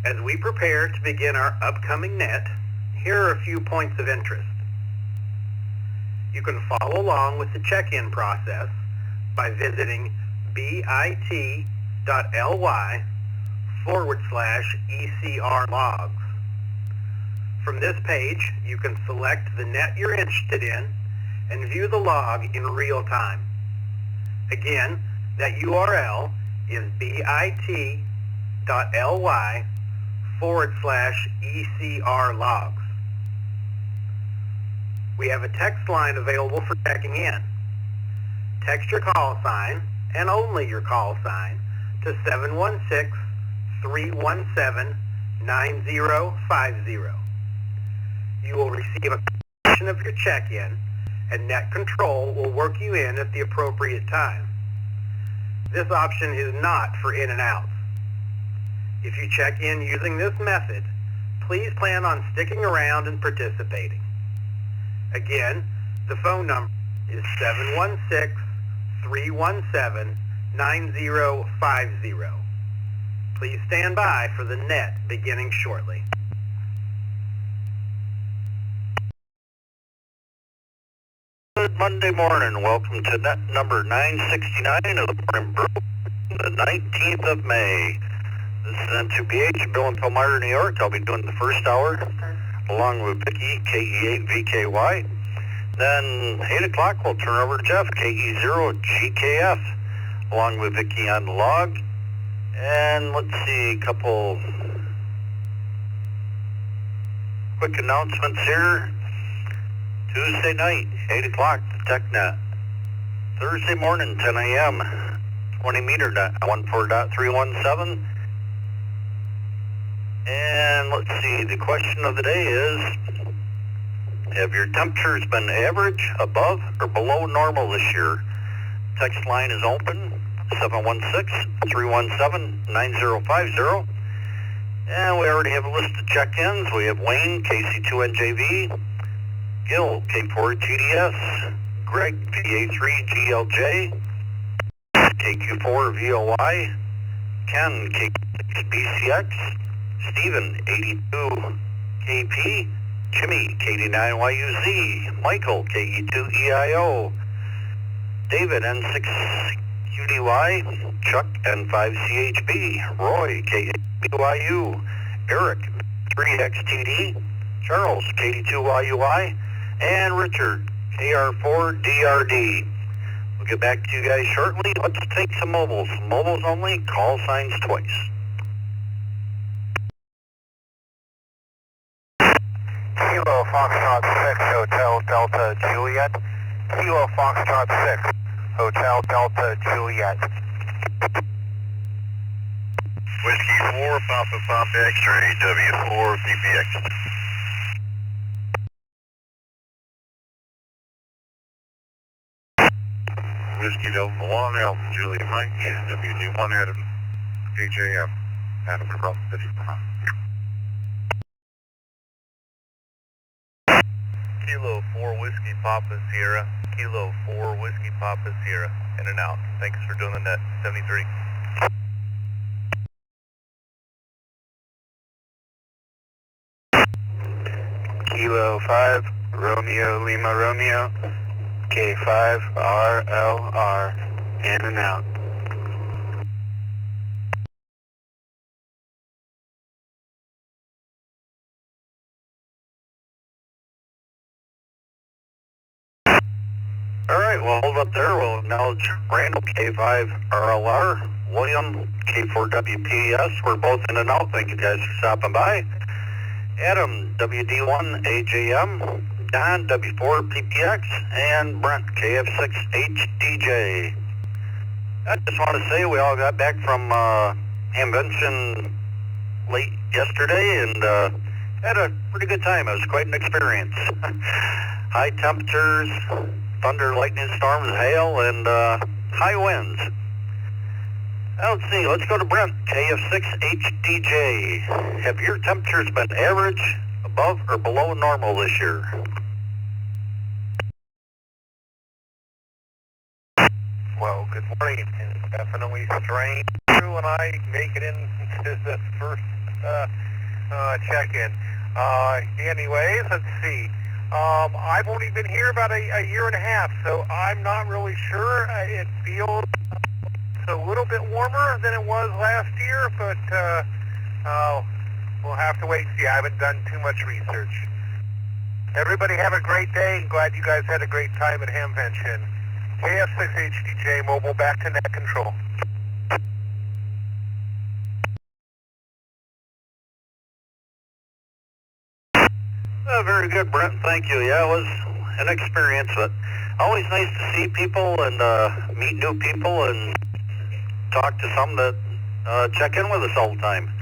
As we prepare to begin our upcoming net, here are a few points of interest. You can follow along with the check-in process by visiting bit.ly/ECR logs. From this page, you can select the net you're interested in and view the log in real time. Again, that URL is bit.ly/ECR logs. We have a text line available for checking in. Text your call sign, and only your call sign, to 716-317-9050. You will receive a confirmation of your check-in, and Net Control will work you in at the appropriate time. This option is not for in and outs. If you check in using this method, please plan on sticking around and participating. Again, the phone number is 716-317-9050. Please stand by for the net beginning shortly. Good Monday morning. Welcome to net number 969 of the morning brew, the 19th of May. This is N2BH, Bill and Palmyra, New York. I'll be doing the first hour along with Vicky, KE8VKY. Then 8 o'clock we'll turn over to Jeff, KE0GKF, along with Vicky on the log. And let's see, a couple quick announcements here. Tuesday night, 8 o'clock, the TechNet. Thursday morning, 10 a.m., 20 meter net, 14.317. And let's see, the question of the day is, have your temperatures been average, above, or below normal this year? Text line is open, 716-317-9050. And we already have a list of check-ins. We have Wayne, KC2NJV, Gil, K4GDS, Greg, PA3GLJ, KQ4VOY, Ken, K6BCX, Stephen, 82KP, Jimmy, KD9YUZ, Michael, KE2EIO, David, N6QDY, Chuck, N5CHB, Roy, K8BYU, Eric, 3XTD, Charles, KD2YUI, and Richard, KR4DRD. We'll get back to you guys shortly. Let's take some mobiles. Mobiles only, call signs twice. Kilo Foxtrot 6, Hotel Delta Juliet. Kilo Foxtrot 6, Hotel Delta Juliet. Whiskey 4, Papa X-ray, W4 PPX. Whiskey Delta 1, Alpha Juliet Mike, WD1 Adam, JJM, Adam Rough 55. Kilo 4 Whiskey Papa Sierra. Kilo 4 Whiskey Papa Sierra. In and out. Thanks for doing the net. 73. Kilo 5 Romeo Lima Romeo. K5 RLR. In and out. Alright, well, hold up there. We'll acknowledge Randall, K5 RLR, William, K4WPS. We're both in and out. Thank you guys for stopping by. Adam, WD1 AJM, Don, W4 PPX, and Brent, KF6 HDJ. I just want to say we all got back from Hamvention late yesterday and had a pretty good time. It was quite an experience. High temperatures, thunder, lightning storms, hail, and high winds. Let's see, let's go to Brent, KF6HDJ. Have your temperatures been average, above, or below normal this year? Well, good morning. It's definitely strange. Drew and I make it into the first check-in. Anyways, let's see. I've only been here about a year and a half, so I'm not really sure. It feels a little bit warmer than it was last year, but we'll have to wait and see. I haven't done too much research. Everybody have a great day. Glad you guys had a great time at Hamvention. KF6HDJ Mobile back to net control. Very good, Brent. Thank you. Yeah, it was an experience, but always nice to see people and meet new people and talk to some that check in with us all the time.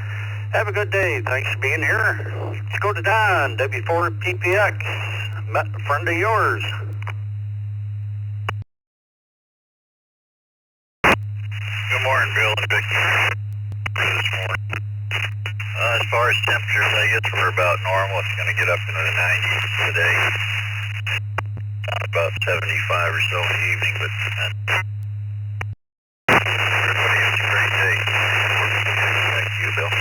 Have a good day. Thanks for being here. Let's go to Don, W4PPX, a friend of yours. Good morning, Bill and Vicky. This morning. As far as temperatures, I guess we're about normal. It's going to get up into the 90s today. About 75 or so in the evening, but everybody has a great day. Back to you, Bill.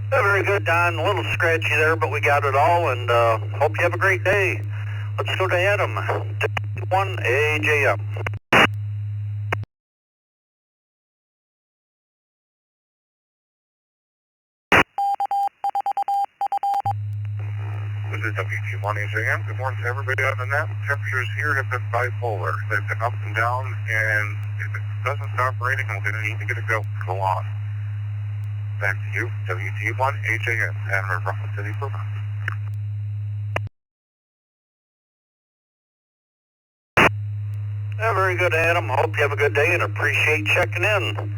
Very good, Don. A little scratchy there, but we got it all, and hope you have a great day. Let's go to Adam, W1AJM. This is WG1AJM. Good morning to everybody. Other than that, temperatures here have been bipolar. They've been up and down, and if it doesn't stop raining, we're going to need to get a go on. Back to you, WG1AJM, Ann Rockland City, Brooklyn. Yeah, very good, Adam. Hope you have a good day and appreciate checking in.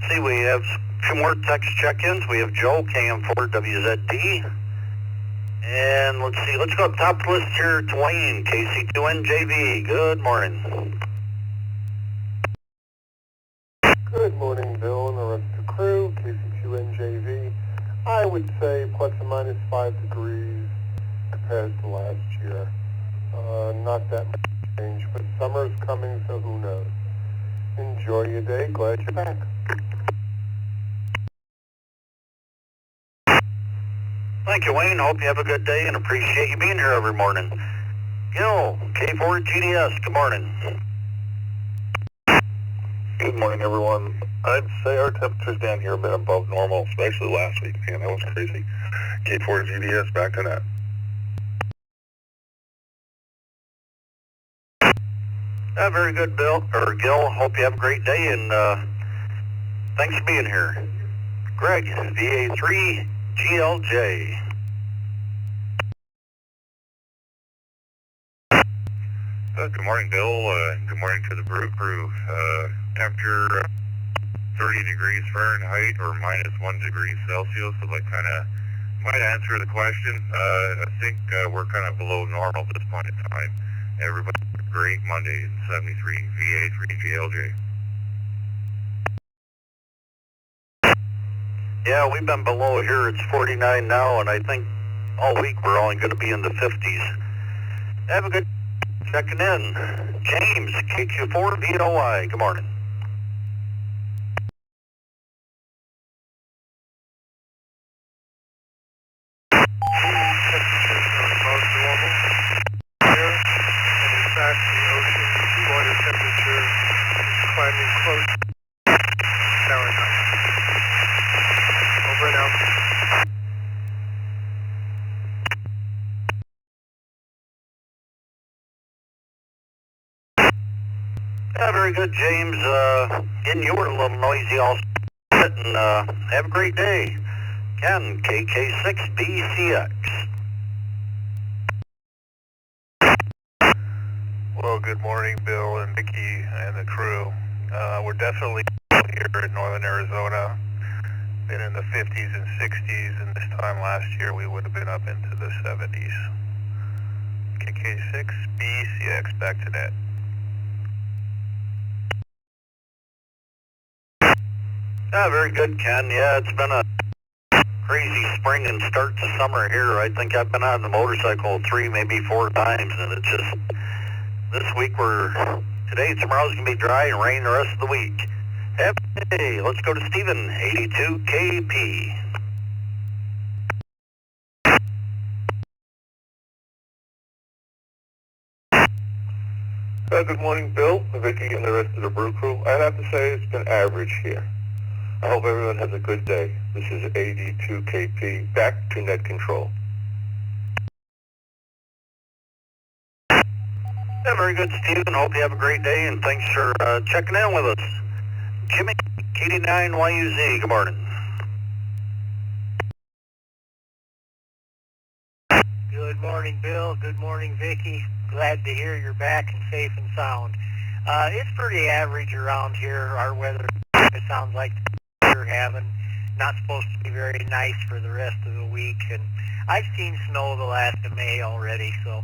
See, we have a few more text check-ins. We have Joe, KM4WZD. And let's see, let's go up top of the list here to Wayne, KC2NJV. Good morning. Good morning, Bill and the rest of the crew, KC2NJV. I would say plus or minus 5 degrees compared to last year. Not that much change, but summer's coming, so who knows. Enjoy your day. Glad you're back. Thank you, Wayne. Hope you have a good day and appreciate you being here every morning. Gil, K4GDS, good morning. Good morning, everyone. I'd say our temperatures down here have been above normal, especially last week. Man, that was crazy. K4GDS, back to net. Very good, Gil. Hope you have a great day, and thanks for being here. Greg, VA3GLJ. Good morning, Bill. Good morning to the Brew crew. Temperature 30 degrees Fahrenheit or minus 1 degree Celsius. So that kind of might answer the question. I think we're kind of below normal at this point in time. Everybody have a great Monday, 73 VA3GLJ. Yeah, we've been below here. It's 49 now, and I think all week we're only going to be in the 50s. Have a good checking in. James, KQ4VOI. Good morning. Yeah, very good, James. You were a little noisy also. And have a great day. Ken, KK6BCX. Well, good morning, Bill and Mickey and the crew. We're definitely here in northern Arizona. Been in the 50s and 60s, and this time last year we would have been up into the 70s. KK6BCX, back to net. Yeah, very good, Ken. Yeah, it's been a crazy spring and start to summer here. I think I've been on the motorcycle 3, maybe 4 times, and it's just, this week we're today. Tomorrow's going to be dry and rain the rest of the week. Hey, let's go to Stephen, 82 KP. Good morning, Bill, Vicky, and the rest of the Brew Crew. I'd have to say it's been average here. I hope everyone has a good day. This is 82 KP, back to net control. Yeah, very good, Stephen. Hope you have a great day, and thanks for checking in with us. Jimmy, KD9YUZ, good morning. Good morning, Bill. Good morning, Vicky. Glad to hear you're back and safe and sound. It's pretty average around here. Our weather, it sounds like you're having. Not supposed to be very nice for the rest of the week. And I've seen snow the last of May already, so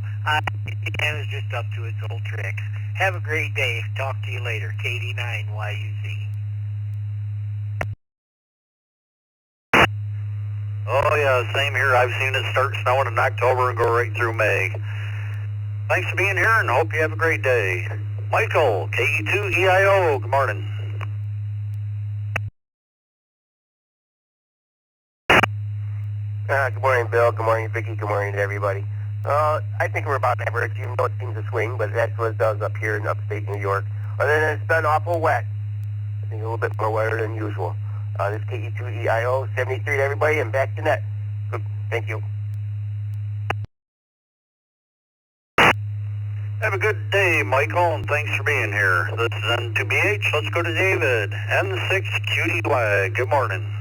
it's just up to its old tricks. Have a great day. Talk to you later. KD9YUZ. Oh yeah, same here. I've seen it start snowing in October and go right through May. Thanks for being here and hope you have a great day. Michael, KE2EIO, good morning. Good morning, Bill. Good morning, Vicky. Good morning to everybody. I think we're about average, even though it seems to swing, but that's what it does up here in upstate New York. Other than it's been awful wet. I think a little bit more wetter than usual. This is KE2EIO, 73 to everybody, and back to net. Good. Thank you. Have a good day, Michael, and thanks for being here. This is N2BH. Let's go to David, N6QDY. Good morning.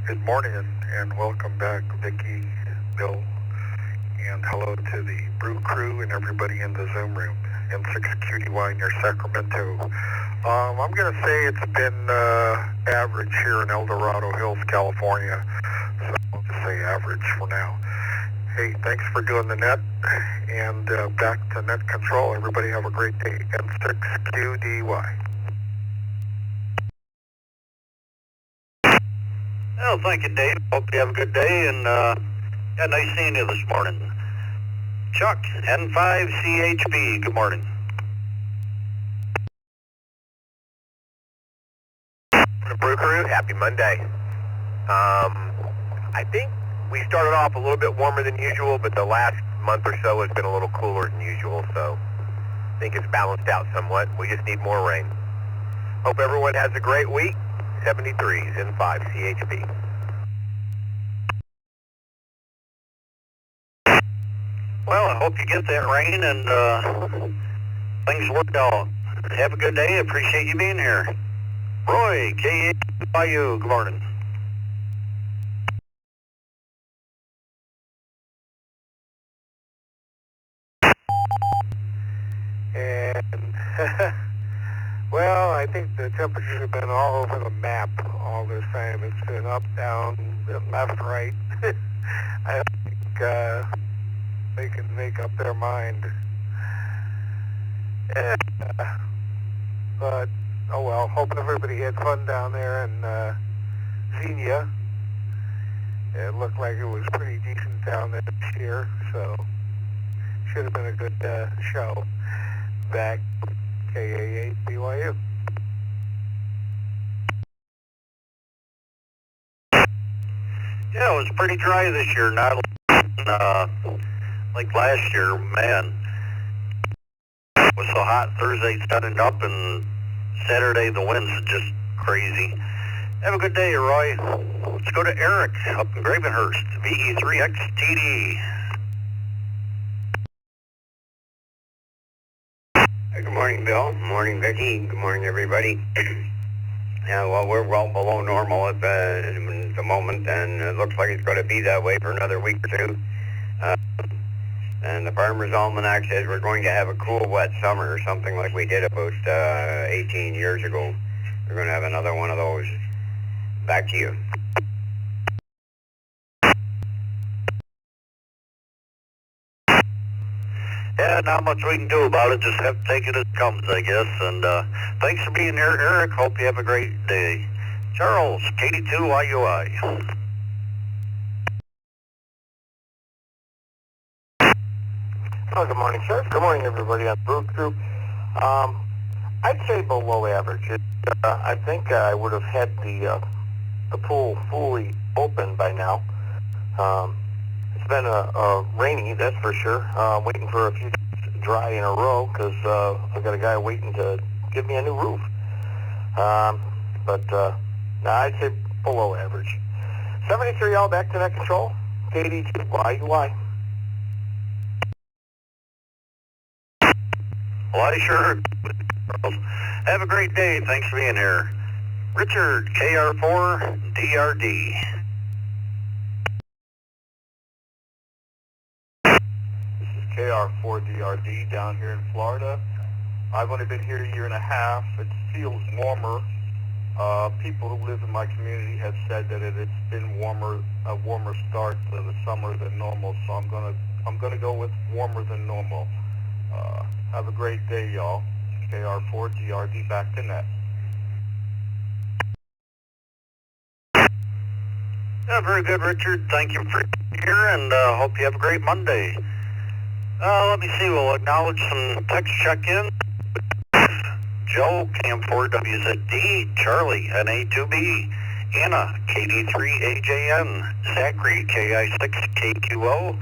Good morning, and welcome back, Vicky, Bill, and hello to the Brew Crew and everybody in the Zoom room. N6QDY near Sacramento. I'm going to say it's been average here in El Dorado Hills, California. So I'll just say average for now. Hey, thanks for doing the net, and back to net control. Everybody have a great day. N6QDY. Well, thank you, Dave. Hope you have a good day, and yeah, nice seeing you this morning. Chuck, N5CHP, good morning. The Brew Crew, happy Monday. I think we started off a little bit warmer than usual, but the last month or so has been a little cooler than usual, so I think it's balanced out somewhat. We just need more rain. Hope everyone has a great week. 73s, N5 CHP. Well, I hope you get that rain and things work out. Have a good day. Appreciate you being here. Roy, KAYU, good morning. And, well, I think the temperatures have been all over the map all this time. It's been up, down, left, right. I don't think they can make up their mind. But, oh well, hope everybody had fun down there in Xenia. It looked like it was pretty decent down there this year, so should have been a good show. Back KA8 BYU. Yeah, it was pretty dry this year, not like last year. Man, it was so hot Thursday starting up, and Saturday the winds are just crazy. Have a good day, Roy. Let's go to Eric up in Gravenhurst, VE3XTD. Good morning, Bill. Good morning, Vicky. Good morning, everybody. Yeah, well, we're well below normal at the moment, and it looks like it's going to be that way for another week or two. And the Farmer's Almanac says we're going to have a cool, wet summer, or something like we did about 18 years ago. We're going to have another one of those. Back to you. Yeah, not much we can do about it. Just have to take it as it comes, I guess. And thanks for being here, Eric. Hope you have a great day. Charles, KD2YUI. Oh, good morning, sir. Good morning, everybody on Brew Crew. I'd say below average. I think I would have had the pool fully open by now. It's been a rainy, that's for sure. Waiting for a few days to dry in a row because I've got a guy waiting to give me a new roof. No, I'd say below average. 73 all back to net control. KD2, why? Well, I sure. Have a great day. Thanks for being here. Richard, KR4, DRD. This is KR4DRD down here in Florida. I've only been here a year and a half. It feels warmer. People who live in my community have said that it's been a warmer start to the summer than normal. So I'm gonna go with warmer than normal. Have a great day, y'all. KR4DRD back to net. Yeah, very good, Richard. Thank you for being here, and hope you have a great Monday. Let me see. We'll acknowledge some text check-in. Joe, KM4WZD, Charlie, NA2B, Anna, KD3AJN, Zachary, KI6KQO,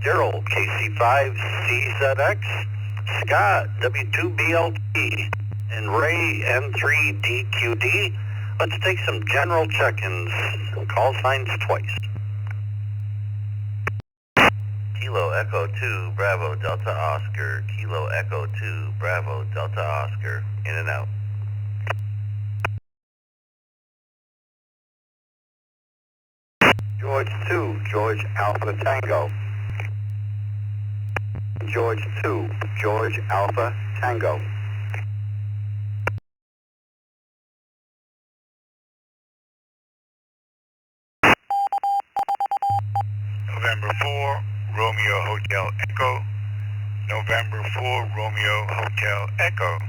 Daryl, KC5CZX, Scott, W2BLT, and Ray, N3DQD. Let's take some general check-ins. Call signs twice. Kilo Echo 2, Bravo, Delta Oscar. Kilo Echo 2, Bravo, Delta Oscar. In and out. George 2, George Alpha Tango. George 2, George Alpha Tango. November 4, Romeo Hotel Echo. November 4, Romeo Hotel Echo.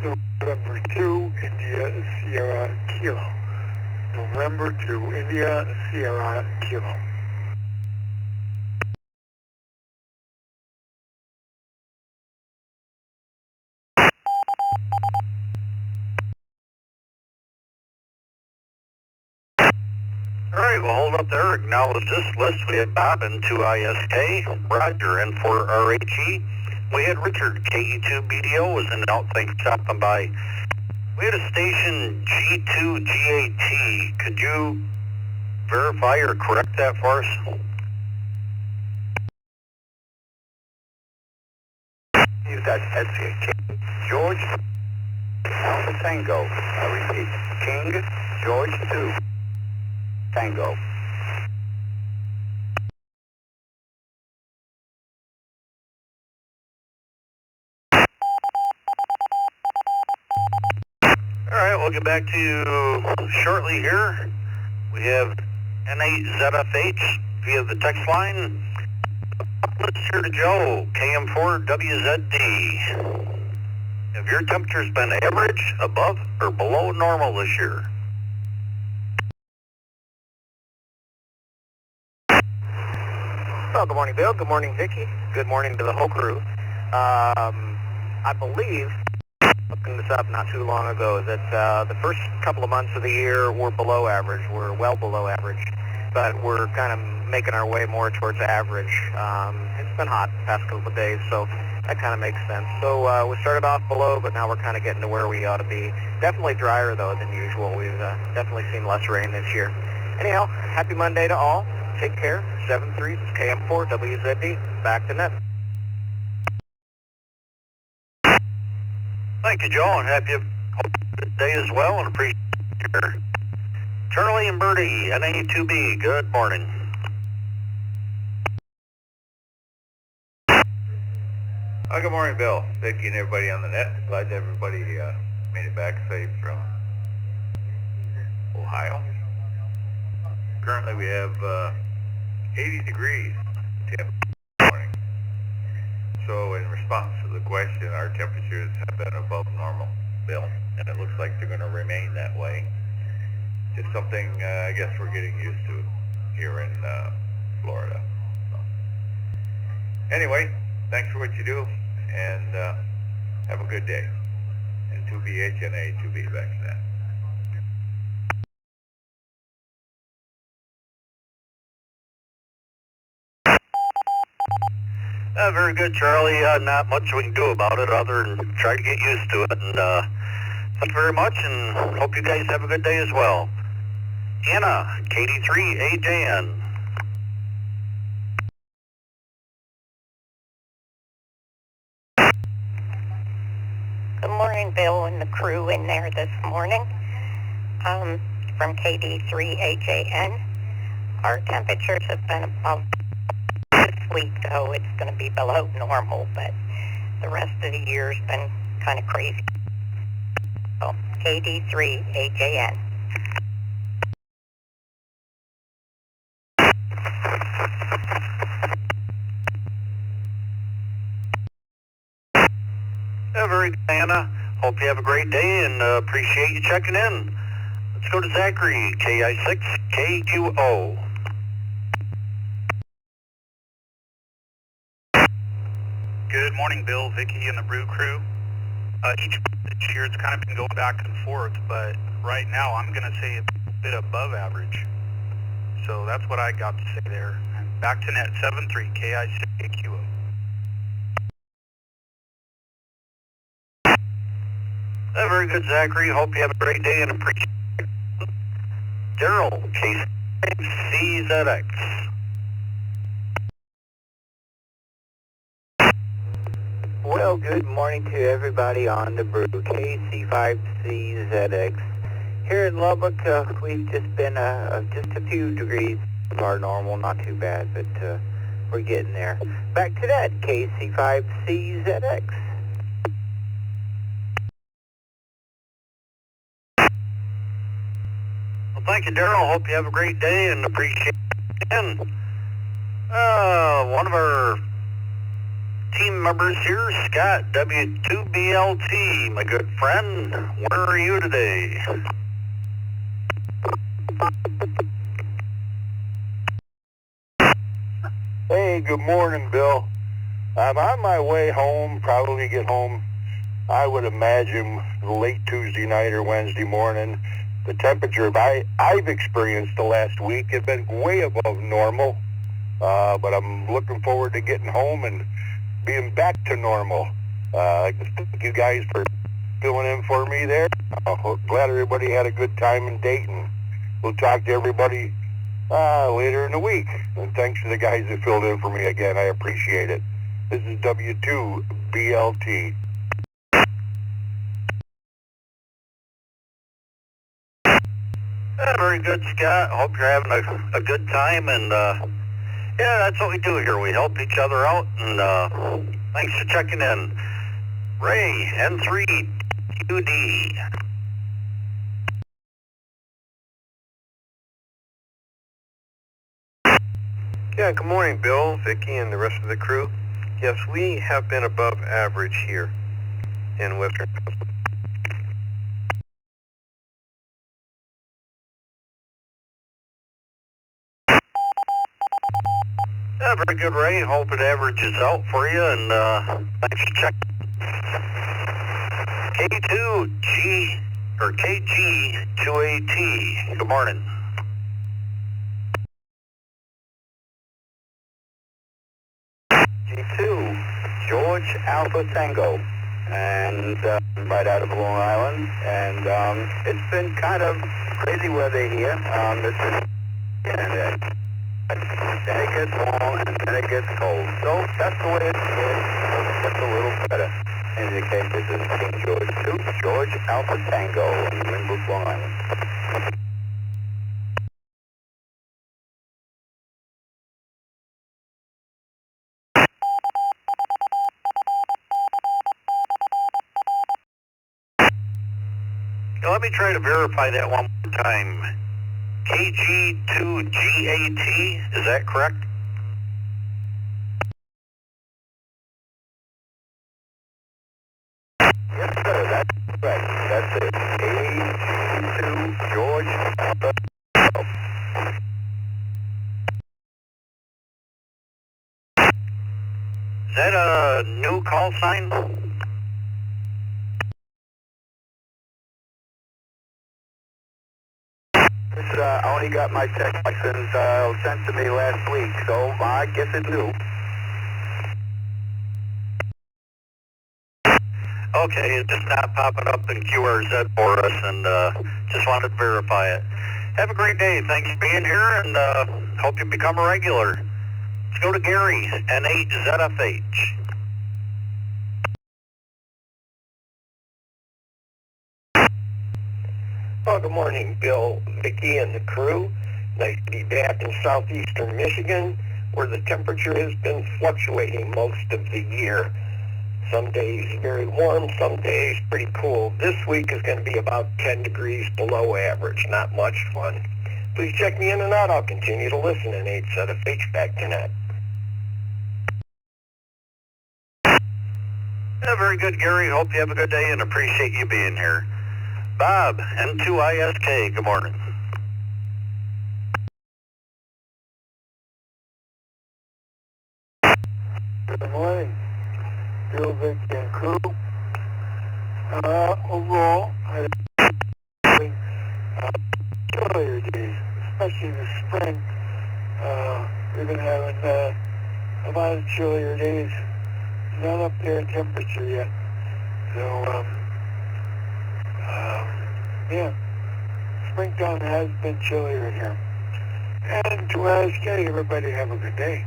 November 2, India, Sierra, Kilo. November 2, India, Sierra, Kilo. All right, we'll hold up there. Acknowledge this list. We had Bob in 2ISK, Roger in 4RHE. We had Richard, KE2BDO, was in and out. Thanks for stopping by. We had a station G2GAT. Could you verify or correct that for us? Use that SCA. George Alpha Tango. I repeat, King George 2 Tango. All right, we'll get back to you shortly here. We have N8ZFH via the text line. Let's hear to Joe, KM4WZD. Have your temperatures been average, above, or below normal this year? Well, good morning, Bill. Good morning, Vicky. Good morning to the whole crew. I believe, looking this up not too long ago, that the first couple of months of the year were below average. We're well below average, but we're kind of making our way more towards average. It's been hot the past couple of days, so that kind of makes sense. So we started off below, but now we're kind of getting to where we ought to be. Definitely drier, though, than usual. We've definitely seen less rain this year. Anyhow, happy Monday to all. Take care. 7-3, this is KM4 WZD. Back to net. Thank you, Joe, and happy good day as well, and appreciate your Charlie and Bertie, NA2B, good morning. Good morning, Bill, Vicky, and everybody on the net. Glad that everybody made it back safe from Ohio. Currently we have 80 degrees this morning. So in response to the question, our temperatures have been above normal. Bill, and it looks like they're going to remain that way. Just something I guess we're getting used to here in Florida. So. Anyway, thanks for what you do, and have a good day. And 2BHNA, 2BVexNet. Very good, Charlie. Not much we can do about it other than try to get used to it. And thank you very much, and hope you guys have a good day as well. Anna, KD3AJN. Good morning, Bill and the crew in there this morning. From KD3AJN. Our temperatures have been above this week, though it's going to be below normal, but the rest of the year's been kind of crazy. So, KD3AJN. Very good, Anna. Hope you have a great day, and appreciate you checking in. Let's go to Zachary, KI6KQO. Good morning, Bill, Vicky, and the Brew crew. Each this year it's kind of been going back and forth, but right now I'm going to say it's a bit above average. So that's what I got to say there. And back to net 73, KI6KQO. Very good, Zachary. Hope you have a great day and appreciate it. Daryl, KC6CZX. Well, good morning to everybody on the Brew, KC5CZX. Here in Lubbock, we've just been just a few degrees of our normal, not too bad, but we're getting there. Back to that, KC5CZX. Well, thank you, Daryl. Hope you have a great day and appreciate it. And one of our team members here, Scott, W2BLT, my good friend. Where are you today? Hey, good morning, Bill. I'm on my way home, probably get home, I would imagine, late Tuesday night or Wednesday morning. The temperature I've experienced the last week has been way above normal, but I'm looking forward to getting home and being back to normal. Thank you guys for filling in for me there. Glad everybody had a good time and date, and we'll talk to everybody later in the week. And thanks to the guys that filled in for me again. I appreciate it. This is W2BLT. Very good, Scott. Hope you're having a good time, and yeah, that's what we do here. We help each other out, and thanks for checking in. Ray, N3QD. Yeah, good morning, Bill, Vicky, and the rest of the crew. Yes, we have been above average here in Western Pennsylvania. Yeah, very good, Ray. Hope it averages out for you, and thanks for checking. K2G, or KG2AT, good morning. G2, George Alpha Tango, and right out of Long Island, and it's been kind of crazy weather here. And then it gets warm, and then it gets cold. So that's the way it is. It gets a little better. In the case, this is King George 2, George Alpha Tango in Winbrook, Long Island. Now, let me try to verify that one more time. KG2GAT, is that correct? Yes, sir, that's correct. a new call sign? I only got my tech license sent to me last week, so I guess it's new. Okay, it's just not popping up in QRZ for us, and just wanted to verify it. Have a great day. Thanks for being here, and hope you become a regular. Let's go to Gary, N8ZFH. Oh, good morning, Bill, Vicki, and the crew. Nice to be back in southeastern Michigan, where the temperature has been fluctuating most of the year. Some days very warm, some days pretty cool. This week is going to be about 10 degrees below average. Not much fun. Please check me in and out. I'll continue to listen in 8ZFH back to net. Yeah, very good, Gary. Hope you have a good day and appreciate you being here. Bob, N2ISK, good morning. Good morning, Bill, Vic, and crew. Overall, I think chillier days, especially this spring. We've been having a lot of chillier days. Not up there in temperature yet. So, yeah, springtime has been chillier here. And to ask everybody have a good day.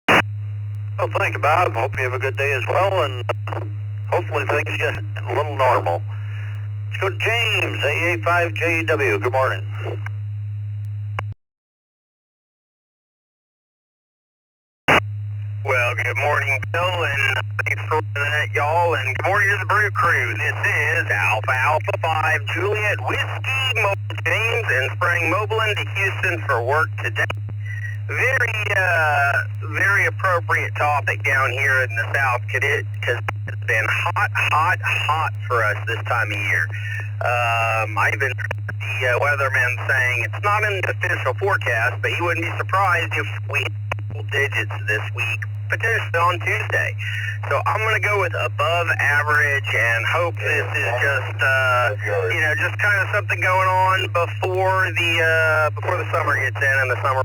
Well, thank you, Bob. Hope you have a good day as well, and hopefully things get a little normal. Let's go to James, AA5JW. Good morning. Well, good morning, Bill, and thanks for listening that, y'all, and good morning to the Brew Crew. This is Alpha 5 Juliet Whiskey Mobile James and Spring Mobile into Houston for work today. Very appropriate topic down here in the South, because it's been hot for us this time of year. I even heard the weatherman saying it's not in the official forecast, but he wouldn't be surprised if we hit double digits this week, potentially on Tuesday. So I'm going to go with above average and hope this is just, just kind of something going on before the summer gets in and the summer.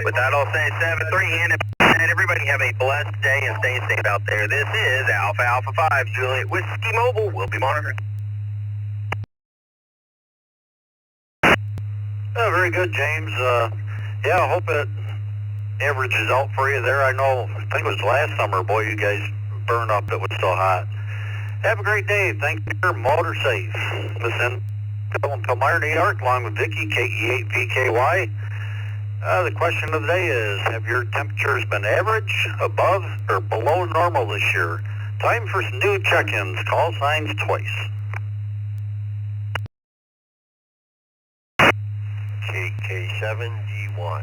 With that, I'll say 7-3, and everybody have a blessed day and stay safe out there. This is Alpha 5 Juliet Whiskey Mobile. We'll be monitoring. Oh, very good, James. Yeah, I hope it averages out for you there. I think it was last summer, boy, you guys burned up. It was so hot. Have a great day. Thanks for your motor safe. Listen, until Meyer, New York, along with Vicky, KE8VKY. The question of the day is, have your temperatures been average, above, or below normal this year? Time for some new check-ins. Call signs twice. KK7GY.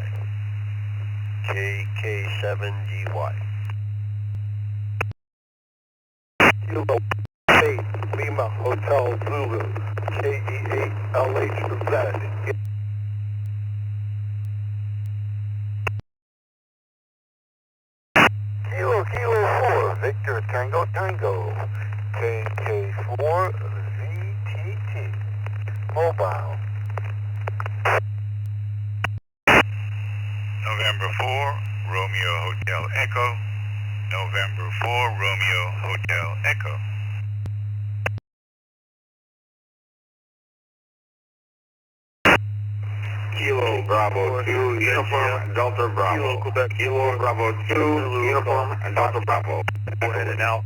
KK7GY. Kilo 8, Lima Hotel Zulu, KE8LH represented. Kilo 4, Victor Tango Tango, KK4 VTT, mobile. November 4, Romeo Hotel Echo. November 4, Romeo Hotel Echo. Kilo Bravo 2, Uniform, Delta Bravo. Kilo Bravo 2, Uniform, and Delta Bravo. Go ahead and out.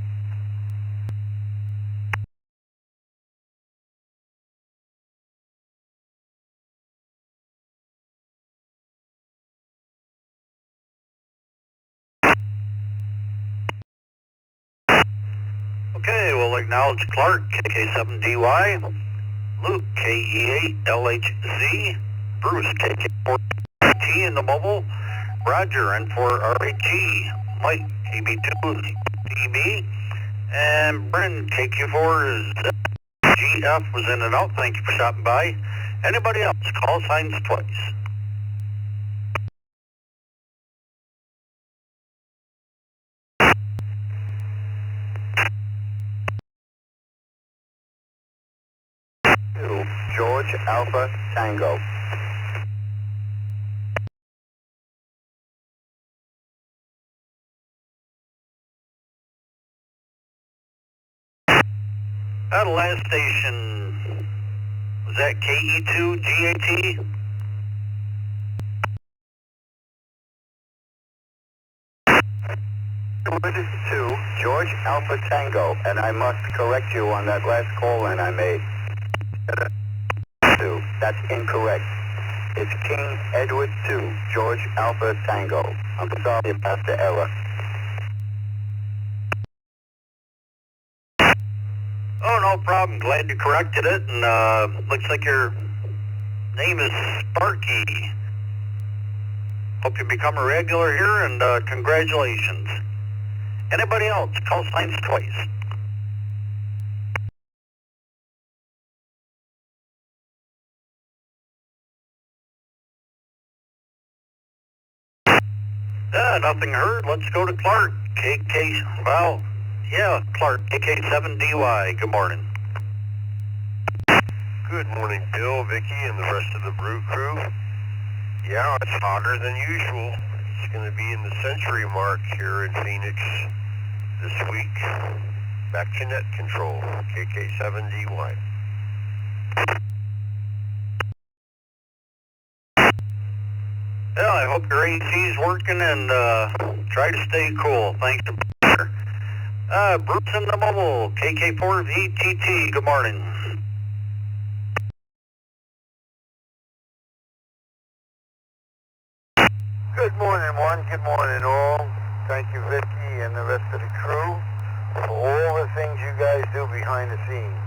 Okay, we'll acknowledge Clark, KK7DY, Luke, KE8LHZ, Bruce, KK4T in the mobile, Roger, N4RAG, Mike, KB2DB, and Bryn, KQ4GF was in and out. Thank you for stopping by. Anybody else? Call signs twice. George Alpha Tango. At the last station, was that KE2 GAT? This is 2, George Alpha Tango, and I must correct you on that last call-in I made. 2, that's incorrect. It's King Edward 2, George Alpha Tango. I'm sorry about the error. Oh, no problem. Glad you corrected it, and looks like your name is Sparky. Hope you become a regular here, and congratulations. Anybody else? Call signs twice. Nothing heard. Let's go to Clark. Clark, KK7DY. Good morning. Good morning, Bill, Vicky, and the rest of the Brew crew. Yeah, it's hotter than usual. It's going to be in the century mark here in Phoenix this week. Back to net control, KK7DY. Yeah, I hope your AC's working, and try to stay cool. Thanks to Bruce in the mobile, KK4VTT. Good morning. Good morning, one. Good morning, all. Thank you, Vicky, and the rest of the crew, for all the things you guys do behind the scenes.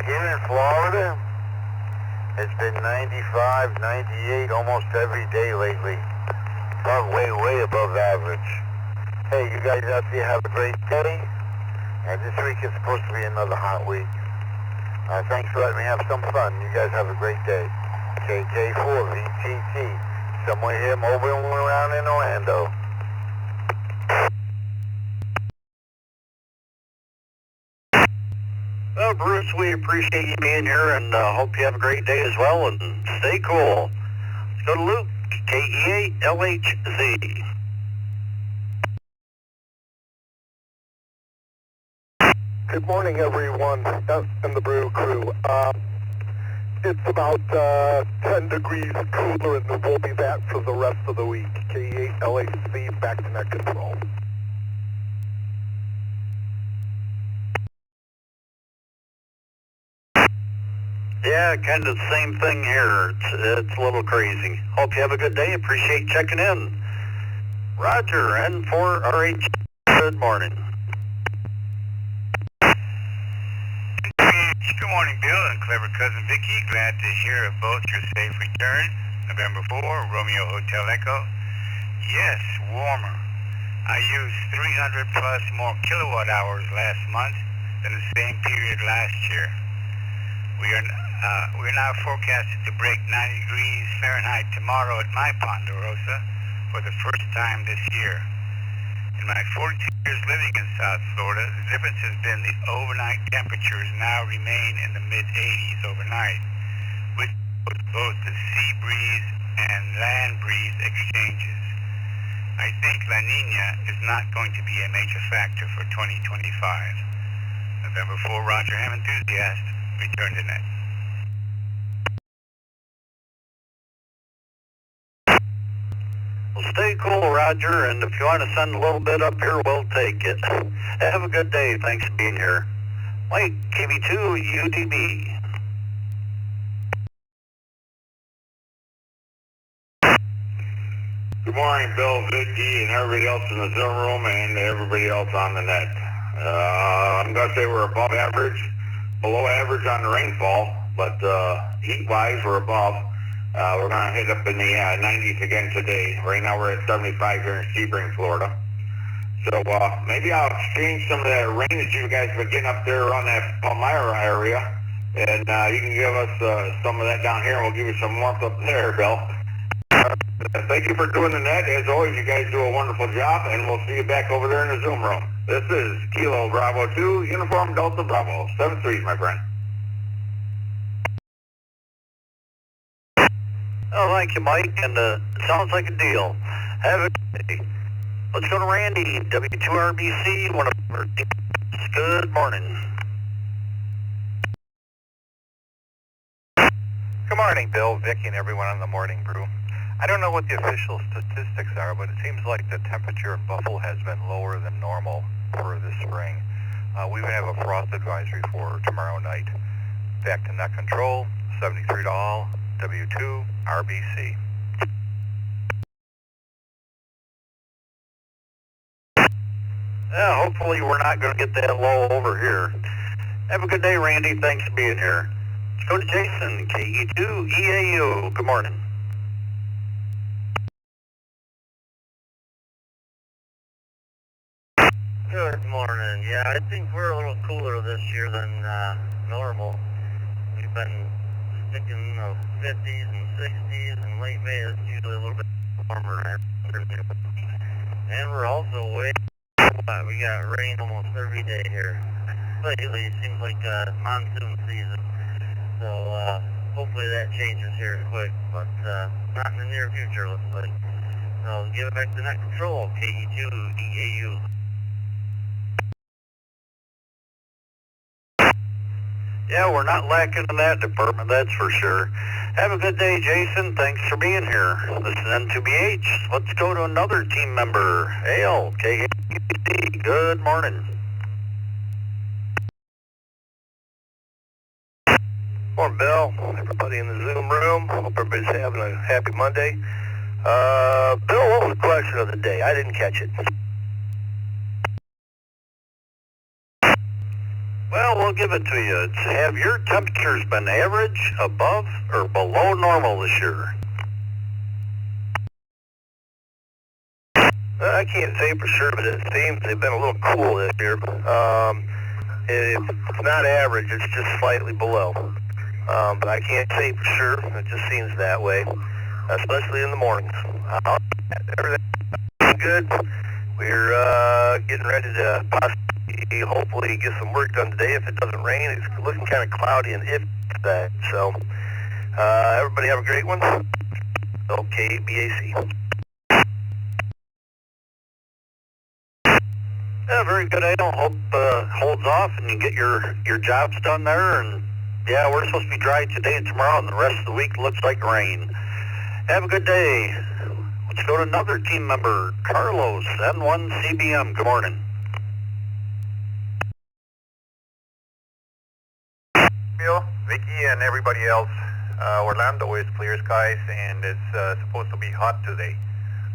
Here in Florida, it's been 95, 98 almost every day lately. Way above average. Hey, you guys out there have a great day. And this week is supposed to be another hot week. Thanks for letting me have some fun. You guys have a great day. KK4VTT. Somewhere here mobile around in Orlando. Well, Bruce, we appreciate you being here, and hope you have a great day as well, and stay cool. Let's go to Luke, KE8LHZ. Good morning, everyone, and the Brew crew. It's about 10 degrees cooler, and we'll be back for the rest of the week. K8LHC, back to net control. Yeah, kind of the same thing here. It's a little crazy. Hope you have a good day. Appreciate checking in. Roger, N4RH. Good morning. Good morning, Bill and clever cousin Vicky. Glad to hear of both your safe return. November 4, Romeo Hotel Echo. Yes, warmer. I used 300 plus more kilowatt hours last month than the same period last year. We're now forecasted to break 90 degrees Fahrenheit tomorrow at my Ponderosa for the first time this year. In my 42 years living in South Florida, the difference has been the overnight temperatures now remain in the mid-80s overnight, with both the sea breeze and land breeze exchanges. I think La Nina is not going to be a major factor for 2025. November 4, Roger Ham Enthusiast, return to net. Well, stay cool, Roger, and if you want to send a little bit up here, we'll take it. Have a good day. Thanks for being here. Mike, KB2 UDB. Good morning, Bill, Vicky, and everybody else in the Zoom room, and everybody else on the net. I'm going to say we're above average, below average on the rainfall, but heat-wise, we're above. We're going to hit up in the 90s again today. Right now, we're at 75 here in Sebring, Florida. So maybe I'll exchange some of that rain that you guys have been getting up there around that Palmyra area, and you can give us some of that down here, and we'll give you some warmth up there, Bill. Thank you for doing the net. As always, you guys do a wonderful job, and we'll see you back over there in the Zoom room. This is Kilo Bravo 2, Uniform Delta Bravo, 7-3, my friend. Oh, thank you, Mike, and sounds like a deal. Have a good day. Let's go to Randy, W2RBC, one of our teams. Good morning. Good morning, Bill, Vicky, and everyone on the Morning Brew. I don't know what the official statistics are, but it seems like the temperature in Buffalo has been lower than normal for this spring. We even have a frost advisory for tomorrow night. Back to net control, 73 to all, W2, RBC. Yeah, hopefully we're not going to get that low over here. Have a good day, Randy. Thanks for being here. Let's go to Jason, KE2 EAU. Good morning. Good morning. Yeah, I think we're a little cooler this year than normal. We've been sticking in the 50s and 60s, and late May is usually a little bit warmer. And we're also way hot. We got rain almost every day here. Lately, it seems like monsoon season. So hopefully that changes here quick, but not in the near future, looks like. So give it back to net control, KE2 EAU. Yeah, we're not lacking in that department, that's for sure. Have a good day, Jason. Thanks for being here. This is N2BH. Let's go to another team member. Hale, KHC. Good morning. Morning, Bill. Everybody in the Zoom room. Hope everybody's having a happy Monday. Bill, what was the question of the day? I didn't catch it. Well, we'll give it to you. It's, have your temperatures been average, above, or below normal this year? I can't say for sure, but it seems they've been a little cool this year. It's not average, it's just slightly below. But I can't say for sure. It just seems that way, especially in the mornings. Everything's good. We're getting ready to possibly, hopefully, get some work done today. If it doesn't rain, it's looking kind of cloudy and if that. So, everybody have a great one. Okay, BAC. Yeah, very good. I don't hope holds off and you get your jobs done there. And yeah, we're supposed to be dry today and tomorrow, and the rest of the week looks like rain. Have a good day. Let's go to another team member, Carlos, N1CBM. Good morning. Bill, Vicky, and everybody else, Orlando is clear skies, and it's supposed to be hot today.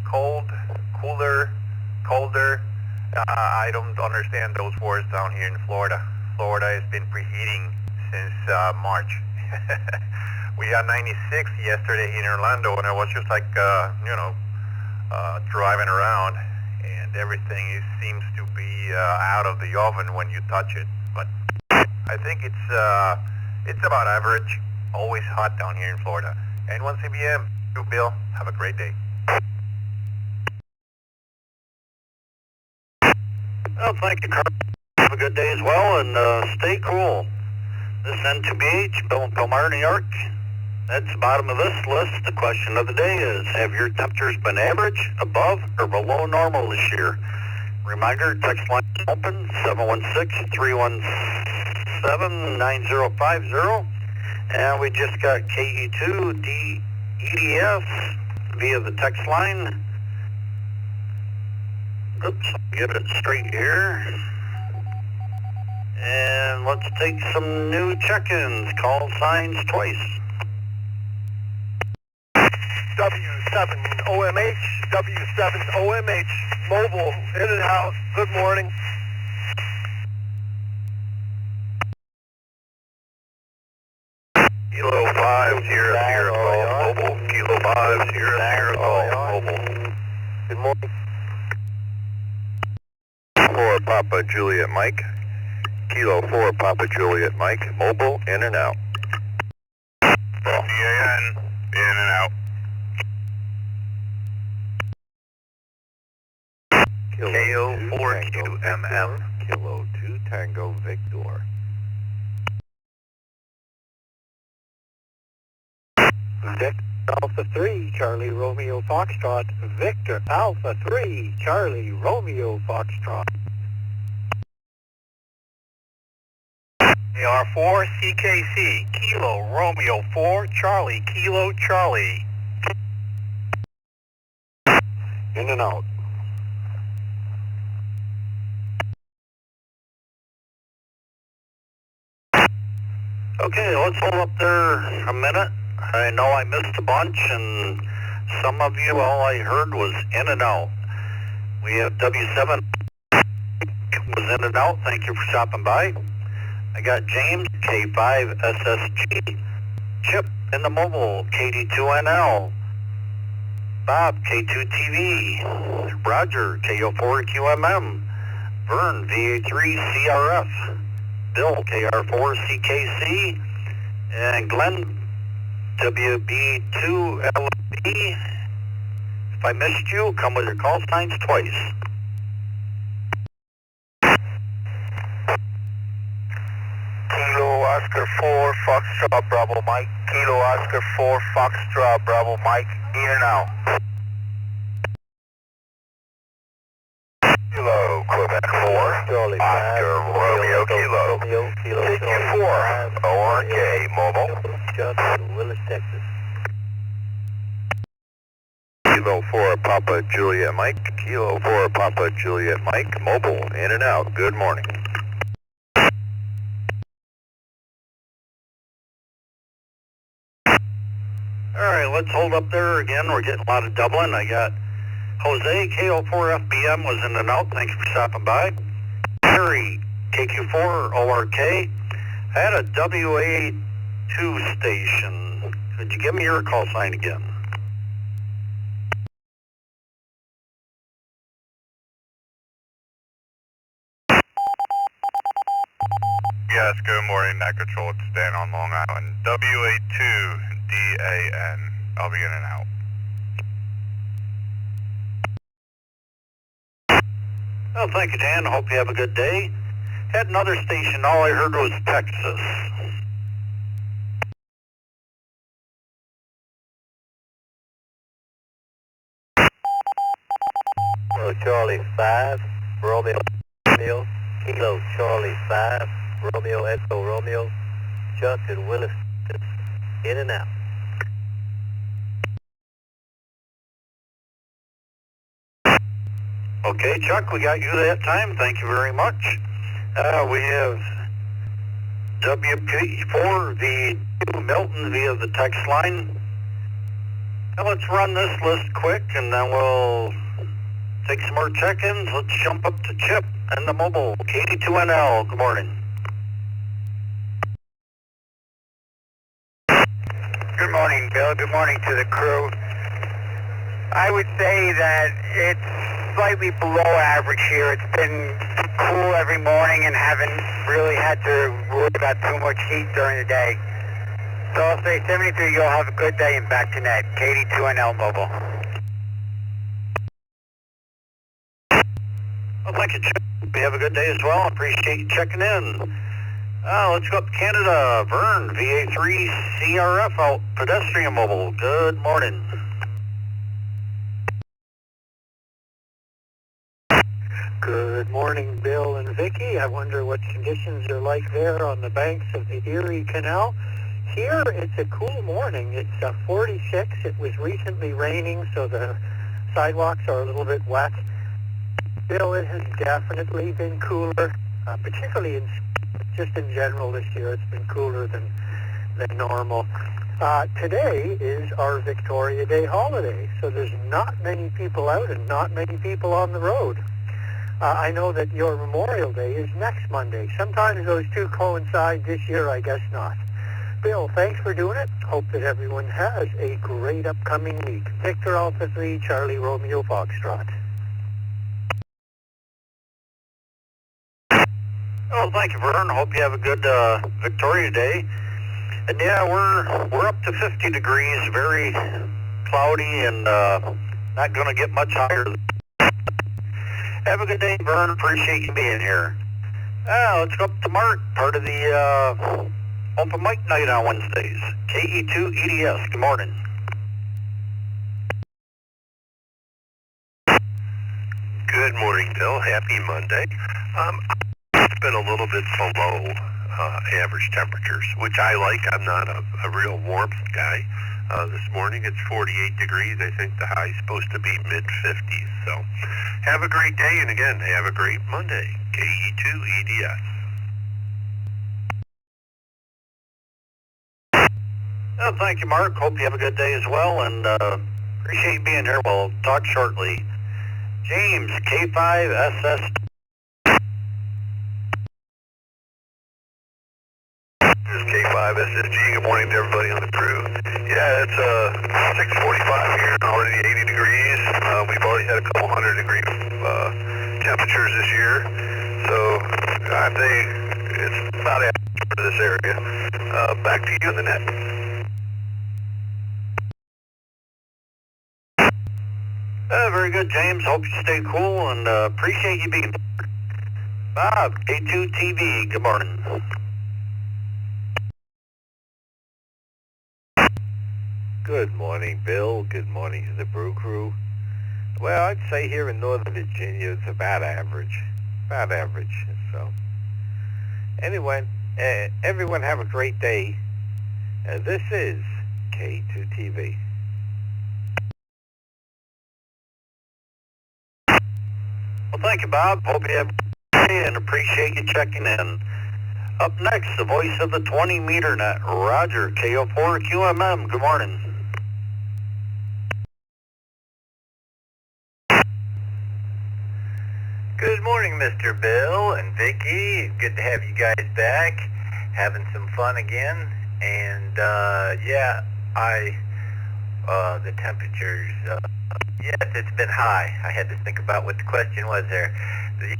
Cold, cooler, colder. I don't understand those words down here in Florida. Florida has been preheating since March. We had 96 yesterday in Orlando, and I was just like, driving around, and everything seems to be out of the oven when you touch it. But I think it's about average. Always hot down here in Florida. N1CBM, you, Bill. Have a great day. Well, thank you, Carl. Have a good day as well, and stay cool. This is N2BH, Bill and Palmar, New York. That's the bottom of this list. The question of the day is, have your temperatures been average, above, or below normal this year? Reminder, text line open, 716-317-9050. And we just got KE2 EDS via the text line. Oops, get it straight here. And let's take some new check-ins. Call signs twice. W7OMH, W7OMH, mobile, in and out. Good morning. Kilo 5, Sierra Golf, mobile. Kilo 5, Sierra Golf, mobile. Good morning. 4 Papa Juliet Mike. Kilo 4 Papa Juliet Mike. Mobile, in and out. CAN, in and out. KO4QMM. Kilo 2 Tango Victor. Victor Alpha 3, Charlie Romeo Foxtrot. Victor Alpha 3, Charlie Romeo Foxtrot. AR4 CKC, Kilo Romeo 4, Charlie, Kilo Charlie. In and out. Okay, let's hold up there a minute. I know I missed a bunch, and some of you, all I heard was in and out. We have W7 was in and out. Thank you for stopping by. I got James, K5 SSG, Chip in the mobile, KD2NL, Bob, K2TV, Roger, KO4 QMM, Vern, VA3 CRF, Bill, KR4 CKC, and Glenn, WB2 LB. If I missed you, come with your call signs twice. Kilo Oscar 4, Foxtrot Bravo Mike. Kilo Oscar 4, Foxtrot Bravo Mike. Here now. Kilo Quebec 4, Charlie Oscar Romeo Kilo. CQ4, ORK Mobile. Johnson, Willis, Texas. Kilo 4 Papa Juliet Mike. Kilo 4 Papa Juliet Mike. Mobile, in and out. Good morning. Alright, let's hold up there again. We're getting a lot of doubling. I got Jose, KO4 FBM was in and out. Thank you for stopping by. Harry, KQ4 ORK. I had a WA2 station. Could you give me your call sign again? Yes, good morning, Net Control. It's Dan on Long Island. WA2 DAN. I'll be in and out. Well, thank you, Dan. Hope you have a good day. Had another station. All I heard was Texas. Kilo Charlie 5, Romeo Romeo, Kilo Charlie 5, Romeo Echo Romeo, Chuck and Willis, in and out. Okay, Chuck, we got you that time. Thank you very much. We have WP4 v Milton via the text line. Now let's run this list quick and then we'll take some more check-ins. Let's jump up to Chip and the mobile, KD2NL. Good morning. Good morning, Bill. Good morning to the crew. I would say that it's slightly below average here. It's been cool every morning and haven't really had to worry about too much heat during the day. So I'll say 73, you'll have a good day and back to net. KD2NL Mobile. Well, thank you, Chip. You have a good day as well. Appreciate you checking in. Let's go up to Canada. Vern, VA3 CRF out, pedestrian mobile. Good morning. Good morning, Bill and Vicki. I wonder what conditions are like there on the banks of the Erie Canal. Here, it's a cool morning. It's 46. It was recently raining, so the sidewalks are a little bit wet. Bill, it has definitely been cooler, particularly just in general this year. It's been cooler than normal. Today is our Victoria Day holiday, so there's not many people out and not many people on the road. I know that your Memorial Day is next Monday. Sometimes those two coincide. This year, I guess not. Bill, thanks for doing it. Hope that everyone has a great upcoming week. Victor Alpha 3, Charlie Romeo Foxtrot. Oh, thank you, Vern. Hope you have a good Victoria Day. And yeah, we're up to 50 degrees, very cloudy, and not going to get much higher. Have a good day, Vern. Appreciate you being here. Let's go up to Mark, part of the Open mic night on Wednesdays. KE2 EDS, good morning. Good morning, Bill. Happy Monday. It's been a little bit below average temperatures, which I like. I'm not a real warmth guy. This morning it's 48 degrees. I think the high is supposed to be mid-50s. So have a great day, and again, have a great Monday. KE2 EDS. Oh, thank you, Mark. Hope you have a good day as well, and appreciate you being here. We'll talk shortly. James, K5SS. This is K5SSG. Good morning to everybody on the crew. Yeah, it's 6:45 here, already 80 degrees. We've already had a couple 100-degree temperatures this year, so I think it's about average for this area. Back to you on the net. Very good, James. Hope you stay cool, and appreciate you being here. Bob, K2 TV, good morning. Good morning, Bill. Good morning to the Brew Crew. Well, I'd say here in Northern Virginia, it's about average. About average. So, anyway, everyone have a great day. This is K2 TV. Well, thank you, Bob. Hope you have a good day and appreciate you checking in. Up next, the voice of the 20-meter net, Roger, KO4 QMM. Good morning. Good morning, Mr. Bill and Vicky. Good to have you guys back, having some fun again. And the temperatures, yes, it's been high. I had to think about what the question was there. The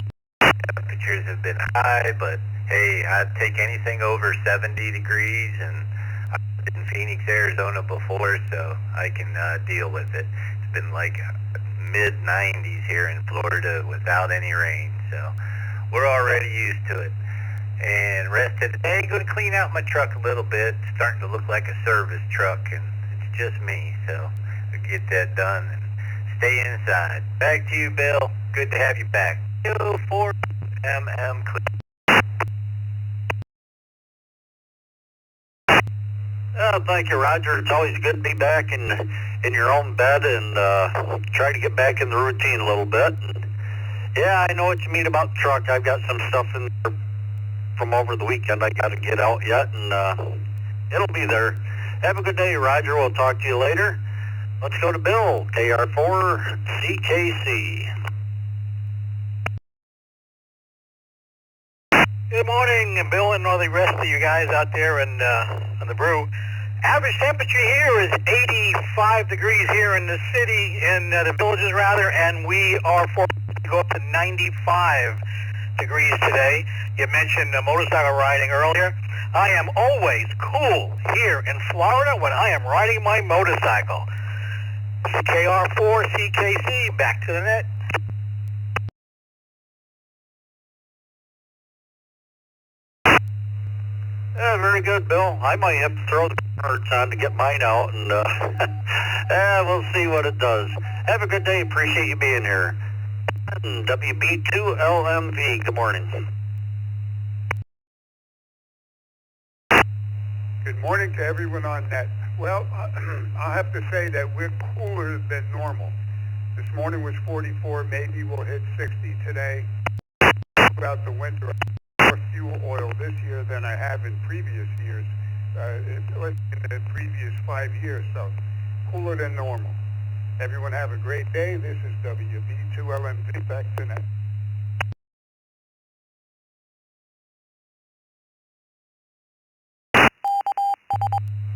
temperatures have been high, but hey, I'd take anything over 70 degrees, and I was in Phoenix, Arizona before, so I can deal with it. It's been like mid-90s here in Florida without any rain, so we're already used to it. And rest of the day, going to clean out my truck a little bit. It's starting to look like a service truck, and it's just me, so I'll get that done and stay inside. Back to you, Bill. Good to have you back. 4 clear. Thank you, Roger. It's always good to be back in your own bed and try to get back in the routine a little bit. And, yeah, I know what you mean about the truck. I've got some stuff in there from over the weekend I got to get out yet, and it'll be there. Have a good day, Roger. We'll talk to you later. Let's go to Bill, KR4 CKC. Good morning, Bill, and all the rest of you guys out there on the brew. Average temperature here is 85 degrees here in the city, in the villages rather, and we are forecast to go up to 95 degrees today. You mentioned motorcycle riding earlier. I am always cool here in Florida when I am riding my motorcycle. KR4 CKC, back to the net. Yeah, very good, Bill. I might have to throw the cards on to get mine out, and we'll see what it does. Have a good day. Appreciate you being here. WB2LMV, good morning. Good morning to everyone on net. Well, I'll have to say that we're cooler than normal. This morning was 44, maybe we'll hit 60 today. Throughout the winter, more fuel oil this year than I have in previous years, in the previous 5 years, so cooler than normal. Everyone have a great day. This is WB2LMV, back to net.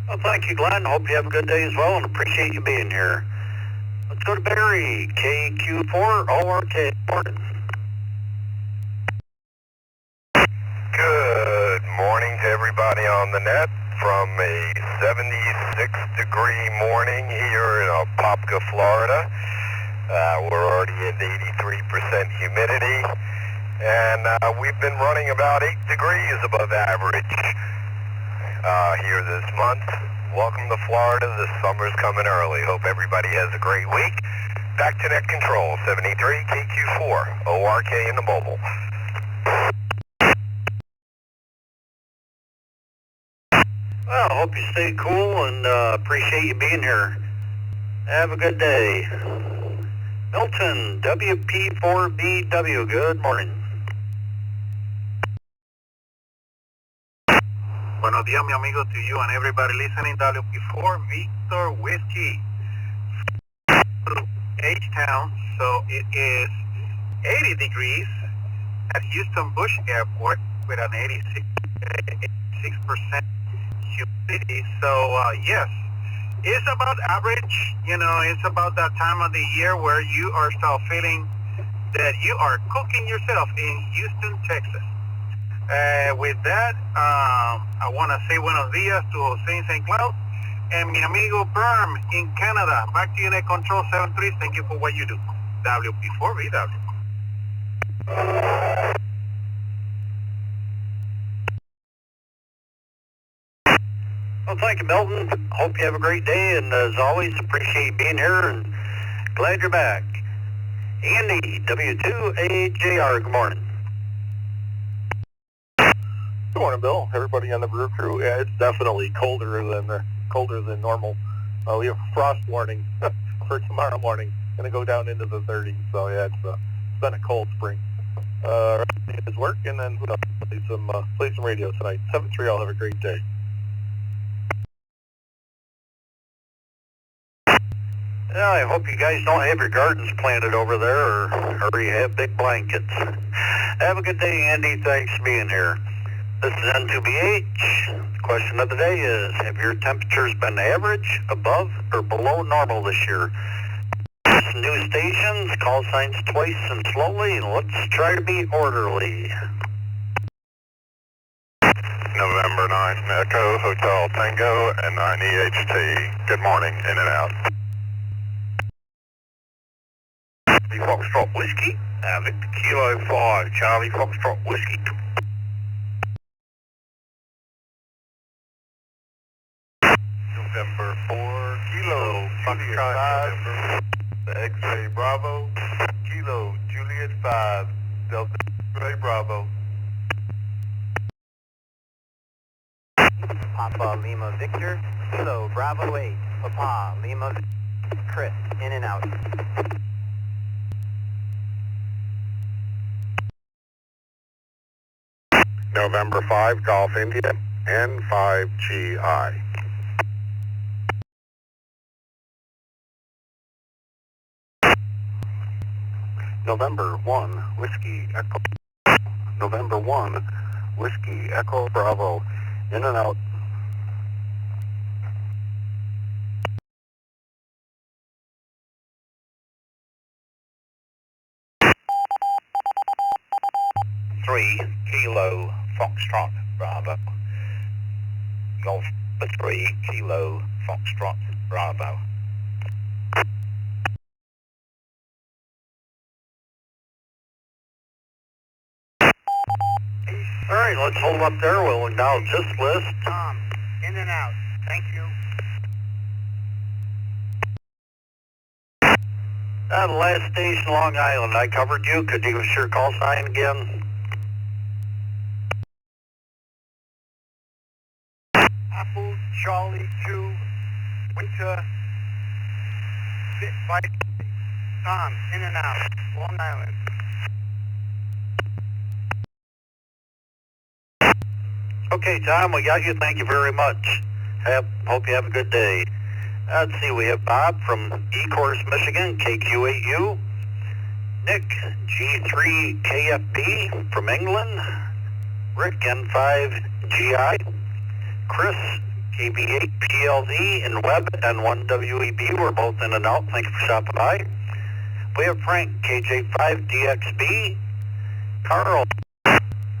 Well, thank you, Glenn. Hope you have a good day as well, and appreciate you being here. Let's go to Barry, KQ4 ORK. Good morning to everybody on the net from a 76-degree morning here in Apopka, Florida. We're already at 83% humidity, and we've been running about 8 degrees above average. here this month. Welcome to Florida. The summer's coming early. Hope everybody has a great week. Back to net control, 73 KQ4, ORK in the mobile. Well, hope you stay cool and appreciate you being here. Have a good day. Milton, WP4BW, good morning. Buenos días, mi amigo, to you and everybody listening. WP4 Victor Whiskey. H-Town, so it is 80 degrees at Houston Bush Airport with an 86% humidity. So, yes, it's about average. You know, it's about that time of the year where you are still feeling that you are cooking yourself in Houston, Texas. With that, I want to say buenos días to Jose in St. Cloud and mi amigo Berm in Canada. Back to you in Control 73. Thank you for what you do. WP4VW. Well, thank you, Milton. Hope you have a great day, and as always, appreciate you being here and glad you're back. Andy, W2AJR, good morning. Good morning, Bill. Everybody on the Brew Crew. Yeah, it's definitely colder than normal. We have a frost warning for tomorrow morning. Going to go down into the 30s. So yeah, it's been a cold spring. It's work, and then play some radio tonight. 7-3. I'll have a great day. Yeah, I hope you guys don't have your gardens planted over there, or you have big blankets. Have a good day, Andy. Thanks for being here. This is N2BH. The question of the day is, have your temperatures been average, above, or below normal this year? Some new stations, call signs twice and slowly, and let's try to be orderly. November 9, Echo, Hotel Tango, and 9 EHT. Good morning, in and out. Charlie Foxtrot Whiskey, Victor Kilo 5, Charlie Foxtrot Whiskey. November 4, Kilo, Foxtrot, November, X-Ray Bravo, Kilo, Juliet 5, Delta X-Ray Bravo. Papa Lima Victor, Kilo Bravo 8, Papa Lima Chris, in and out. November 5, Golf India, N5GI. November 1, Whiskey Echo. November 1, Whiskey Echo Bravo, in and out. Three Kilo Foxtrot Bravo. Golf 3 Kilo Foxtrot Bravo. All right, let's hold up there. We'll acknowledge this list. Tom, in and out. Thank you. The last station, Long Island. I covered you. Could you give us your call sign again? Apple, Charlie, 2, Winter, Fight, Tom, in and out, Long Island. Okay, Tom, we got you. Thank you very much. Hope you have a good day. Let's see, we have Bob from Ecorse, Michigan, KQ8U. Nick, G3KFB from England. Rick, N5GI. Chris, KB8PLD, and Webb, N1WEB. We're both in and out. Thank you for stopping by. We have Frank, KJ5DXB. Carl,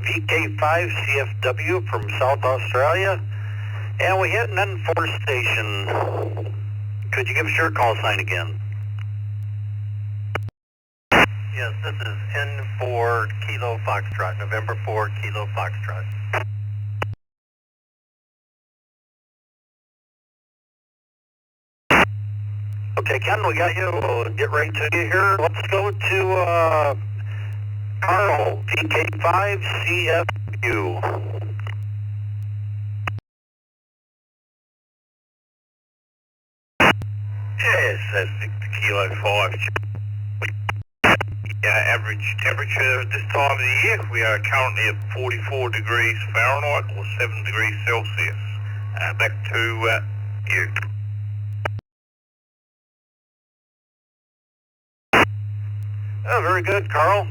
VK5CFW from South Australia. And we hit an N4 station. Could you give us your call sign again? Yes, this is N4 Kilo Foxtrot, November 4 Kilo Foxtrot. Okay, Ken, we got you. We'll get right to you here. Let's go to Carl, PK5CFU. Yes, that's Kilo 5. Average temperature this time of the year, we are currently at 44 degrees Fahrenheit or 7 degrees Celsius. Back to you. Oh, very good, Carl.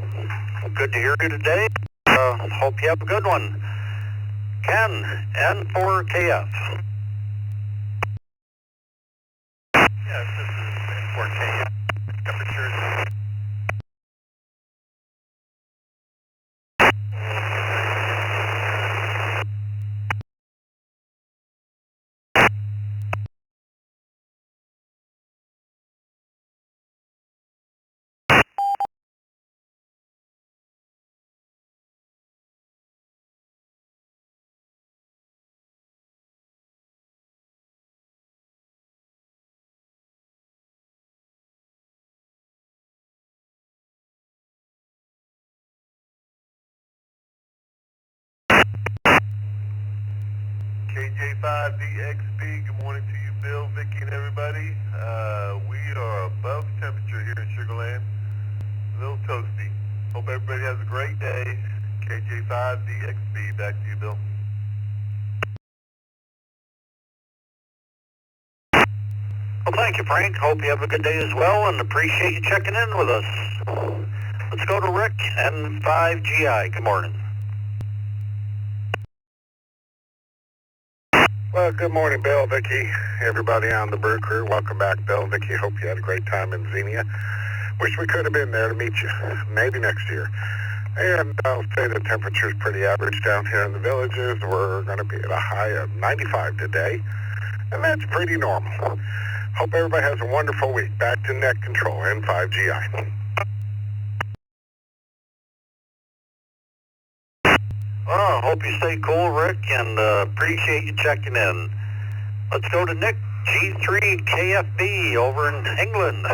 Good to hear you today. Hope you have a good one. Ken, N4KF. Yes, this is N4KF. Temperatures. KJ5DXB, good morning to you, Bill, Vicky, and everybody. We are above temperature here in Sugar Land. A little toasty. Hope everybody has a great day. KJ5DXB, back to you, Bill. Well, thank you, Frank. Hope you have a good day as well, and appreciate you checking in with us. Let's go to Rick, N5GI. Good morning. Well, good morning, Bill, Vicky, everybody on the Brew Crew. Welcome back, Bill, Vicky. Hope you had a great time in Xenia. Wish we could have been there to meet you, maybe next year. And I'll say the temperature's pretty average down here in the villages. We're going to be at a high of 95 today, and that's pretty normal. Hope everybody has a wonderful week. Back to net control, N5GI. Well, hope you stay cool, Rick, and appreciate you checking in. Let's go to Nick, G3KFB over in England.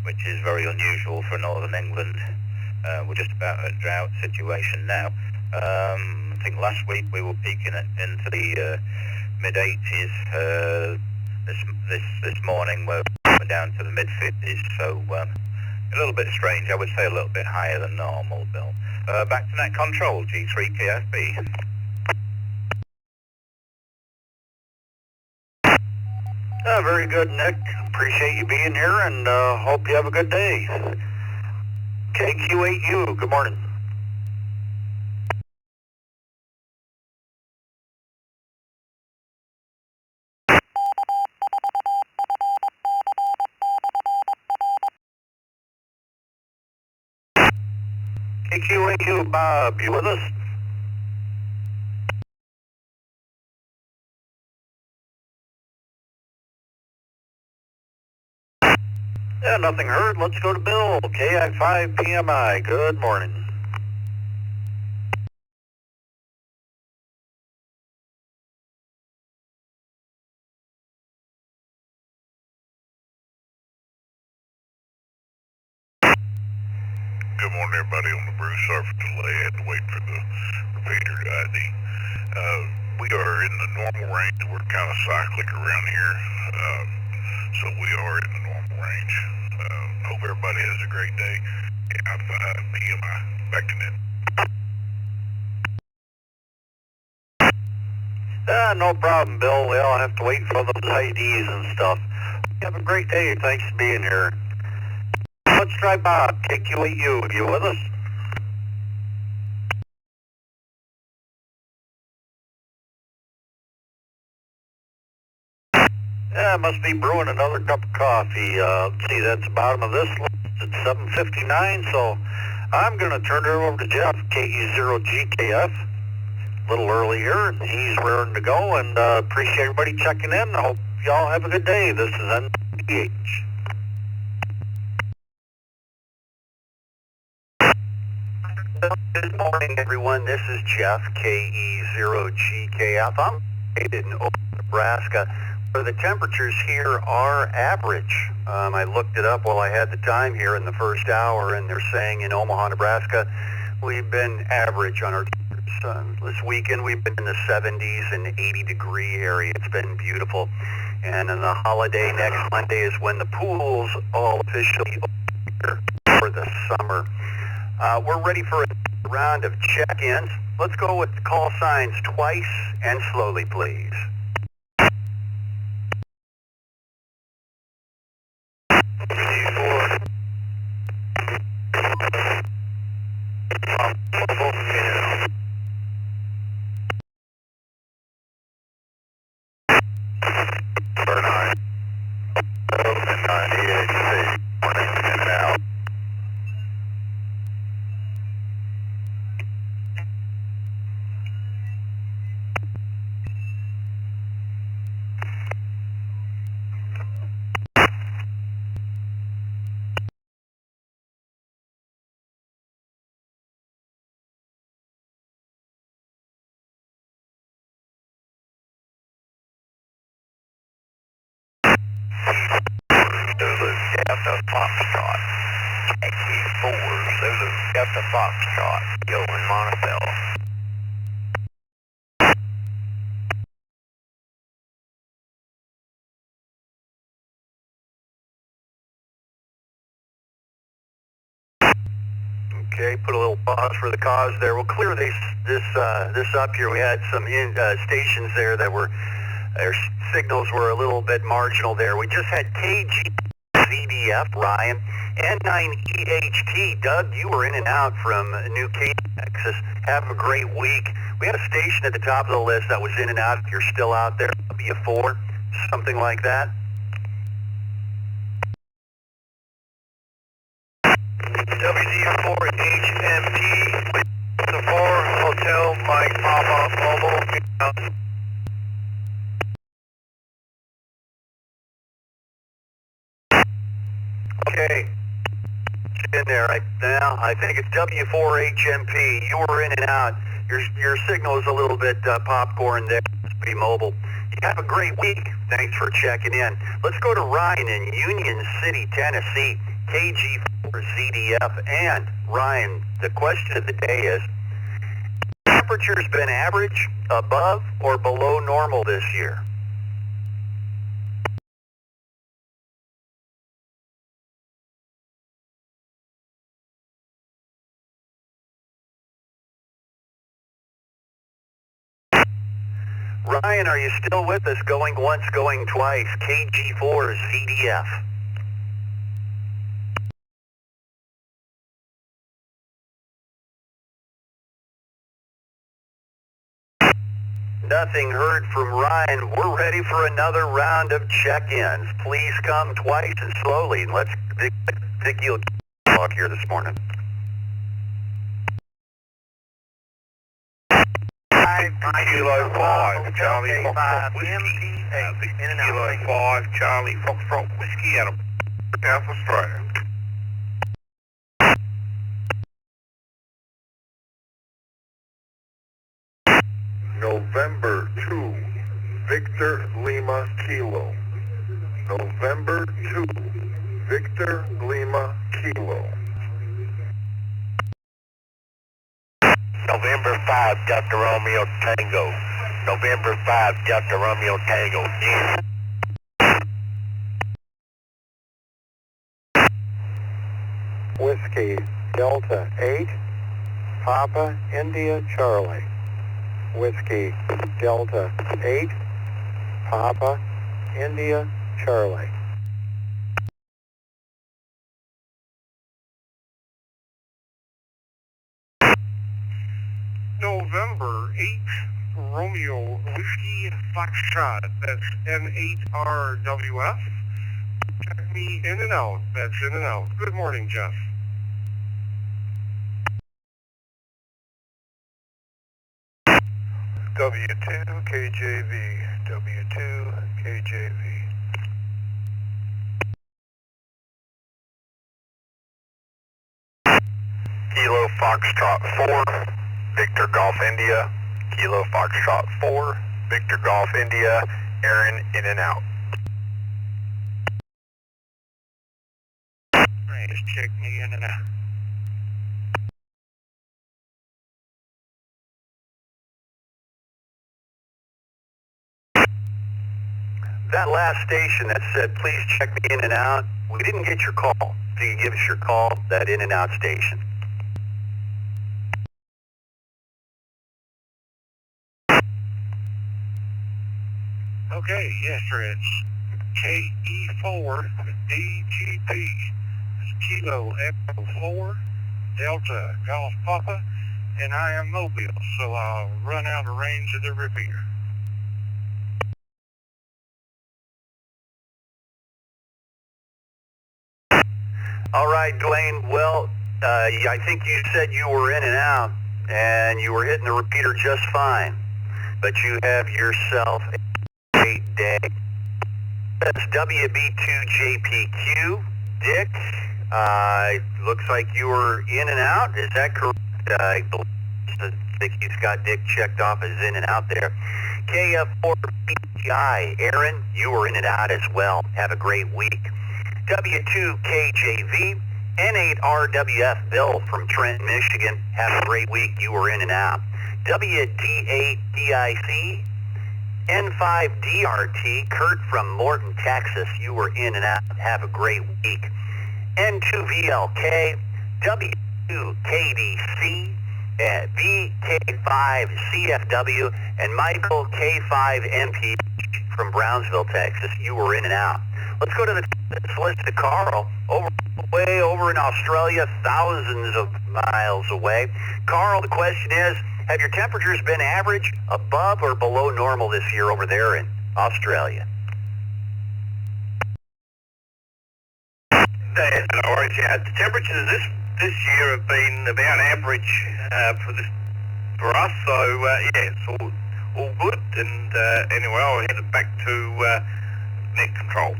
Which is very unusual for Northern England. We're just about at a drought situation now. I think last week we were peaking into the mid-80s. This morning we're down to the mid-50s, so a little bit strange. I would say a little bit higher than normal, Bill. Back to net control, G3KFB. Very good, Nick. Appreciate you being here, and hope you have a good day. KQ8U, good morning. KQ8U, Bob, you with us? Yeah, nothing heard. Let's go to Bill, KI5PMI. Good morning. Good morning, everybody on the Brew. Sorry for the delay. I had to wait for the repeater to ID. We are in the normal range. We're kind of cyclic around here, so we are in the normal range. Hope everybody has a great day. PMI, back to net. No problem, Bill. I'll have to wait for those IDs and stuff. Have a great day. Thanks for being here. Let's try Bob, KQ8U. You with us? Yeah, must be brewing another cup of coffee. Let's see, that's the bottom of this list. It's 7:59, so I'm going to turn it over to Jeff, KE0GKF. little early here. He's raring to go, and appreciate everybody checking in. I hope y'all have a good day. This is NPH. Good morning, everyone. This is Jeff, KE0GKF. I'm located in Omaha, Nebraska, where the temperatures here are average. I looked it up while I had the time here in the first hour, and they're saying in Omaha, Nebraska, we've been average on our temperatures. This weekend, we've been in the 70s and 80-degree area. It's been beautiful. And on the holiday next Monday is when the pools all officially open for the summer. We're ready for a round of check-ins. Let's go with call signs twice and slowly, please. Foxtrot. X4, Zulu, Delta Foxtrot, going Montefiore. Okay, put a little pause for the cause there. We'll clear this up here. We had some stations there that were, their signals were a little bit marginal there. We just had KGZDF, Ryan, N9EHT. Doug, you were in and out from New Caney, Texas. Have a great week. We had a station at the top of the list that was in and out. If you're still out there, W4, something like that. WD4HMP, the 4 Hotel Mike Papa Mobile. Okay, it's in there right now. I think it's W4HMP. You were in and out. Your signal is a little bit popcorn there. Be mobile. You have a great week. Thanks for checking in. Let's go to Ryan in Union City, Tennessee. KG4ZDF. And Ryan, the question of the day is, temperature's been average, above, or below normal this year? Ryan, are you still with us? Going once, going twice. KG4ZDF. Nothing heard from Ryan. We're ready for another round of check-ins. Please come twice and slowly. Let's Vicky will talk here this morning. Kilo 5, Charlie Foxtrot Whiskey. Kilo 5, Charlie Foxtrot Whiskey out of South Australia. November 2, Victor Lima Kilo. November 2, Victor Lima Kilo. November 5, Delta Romeo Tango. November 5, Delta Romeo Tango. Yeah. Whiskey Delta 8, Papa India Charlie. Whiskey Delta 8, Papa India Charlie. November 8, Romeo Whiskey Foxtrot. That's N8RWF. Check me in and out. That's in and out. Good morning, Jeff. W2 KJV, W2 KJV. Kilo Foxtrot 4, Victor Golf India. Kilo Foxtrot 4, Victor Golf India. Aaron in and out. Just check me in and out. That last station that said, please check me in and out, we didn't get your call. So you give us your call, that in and out station. Okay, yes sir, it's KE4 DGP. Kilo Echo 4, Delta Golf Papa, and I am mobile, so I'll run out of range of the repeater. All right, Dwayne. Well, I think you said you were in and out, and you were hitting the repeater just fine. But you have yourself a great day. That's WB2JPQ, Dick. Looks like you were in and out. Is that correct? I think he's got Dick checked off as in and out there. KF4BI, Aaron, you were in and out as well. Have a great week. W2KJV, N8RWF, Bill from Trent, Michigan. Have a great week. You were in and out. WD8DIC, N5DRT, Kurt from Morton, Texas. You were in and out. Have a great week. N2VLK, W2KDC, VK5CFW, and Michael K5MP from Brownsville, Texas. You were in and out. Let's go to the list of Carl, way over in Australia, thousands of miles away. Carl, the question is, have your temperatures been average, above, or below normal this year over there in Australia? No worries, yeah. The temperatures this year have been about average for us, so yeah, it's all good. And anyway, I'll head it back to net control.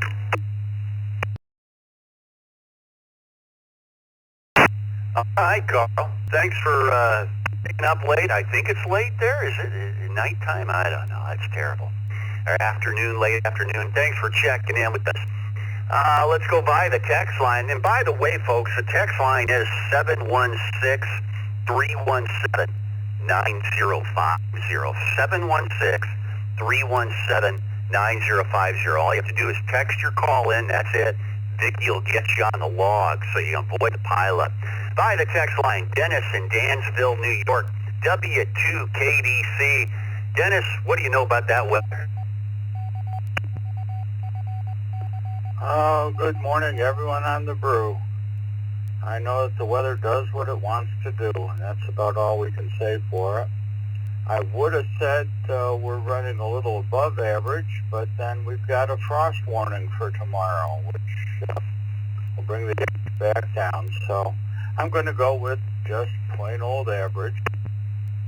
All right, Carl. Thanks for picking up late. I think it's late there. Is it nighttime? I don't know. That's terrible. Or afternoon, late afternoon. Thanks for checking in with us. Let's go by the text line. And by the way, folks, the text line is 716-317-9050. 716-317-9050. All you have to do is text your call in. That's it. Vicki will get you on the log so you avoid the pileup. By the text line, Dennis in Dansville, New York, W2KDC. Dennis, what do you know about that weather? Good morning, everyone on the brew. I know that the weather does what it wants to do, and that's about all we can say for it. I would have said we're running a little above average, but then we've got a frost warning for tomorrow, which will bring the day back down. So I'm going to go with just plain old average.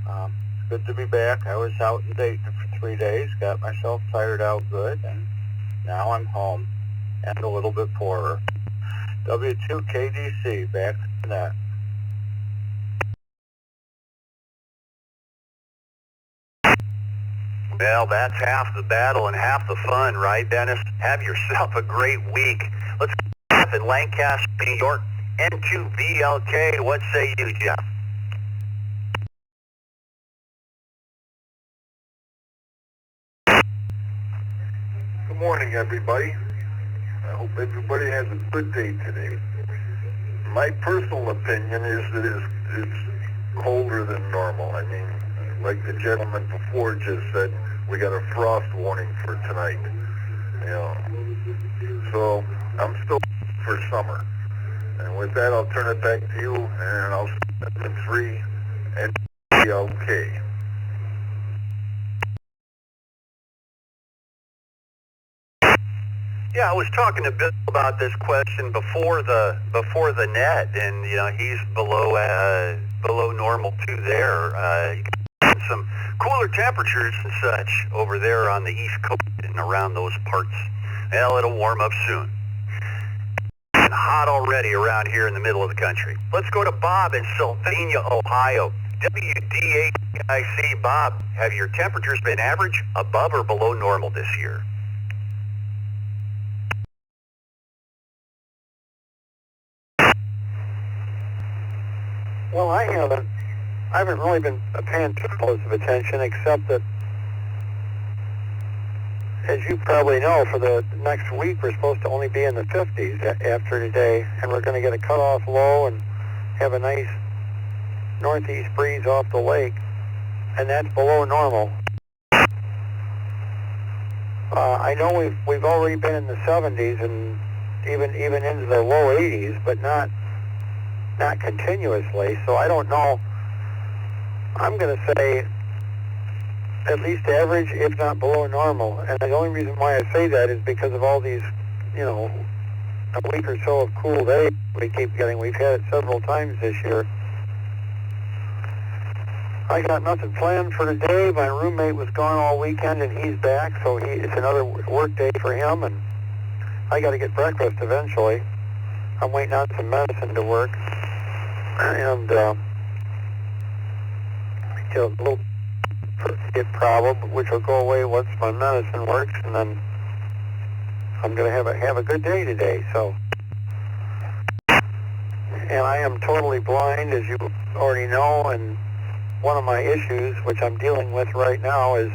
It's good to be back. I was out in Dayton for 3 days, got myself tired out good, and now I'm home and a little bit poorer. W2KDC, back to that. Well, that's half the battle and half the fun, right, Dennis? Have yourself a great week. Let's go Jeff in Lancaster, New York, N2VLK. What say you, Jeff? Good morning, everybody. I hope everybody has a good day today. My personal opinion is that it's colder than normal. I mean, like the gentleman before just said, we got a frost warning for tonight. You know, so I'm still for summer. And with that, I'll turn it back to you, and I'll set the 3 and be okay. Yeah, I was talking to Bill about this question before the net, and you know he's below normal too there. seeing some cooler temperatures and such over there on the East Coast and around those parts. Well, it'll warm up soon. And hot already around here in the middle of the country. Let's go to Bob in Sylvania, Ohio. WDAIC, Bob, have your temperatures been average, above, or below normal this year? Well, I haven't really been paying too close of attention, except that, as you probably know, for the next week we're supposed to only be in the 50s after today, and we're going to get a cutoff low and have a nice northeast breeze off the lake, and that's below normal. I know we've already been in the 70s and even into the low 80s, but not continuously. So I don't know. I'm going to say at least average, if not below normal. And the only reason why I say that is because of all these, a week or so of cool days we keep getting. We've had it several times this year. I got nothing planned for today. My roommate was gone all weekend and he's back, so it's another work day for him, and I got to get breakfast eventually. I'm waiting on some medicine to work, and a little get problem, which will go away once my medicine works, and then I'm going to have a good day today. So, and I am totally blind, as you already know, and one of my issues, which I'm dealing with right now, is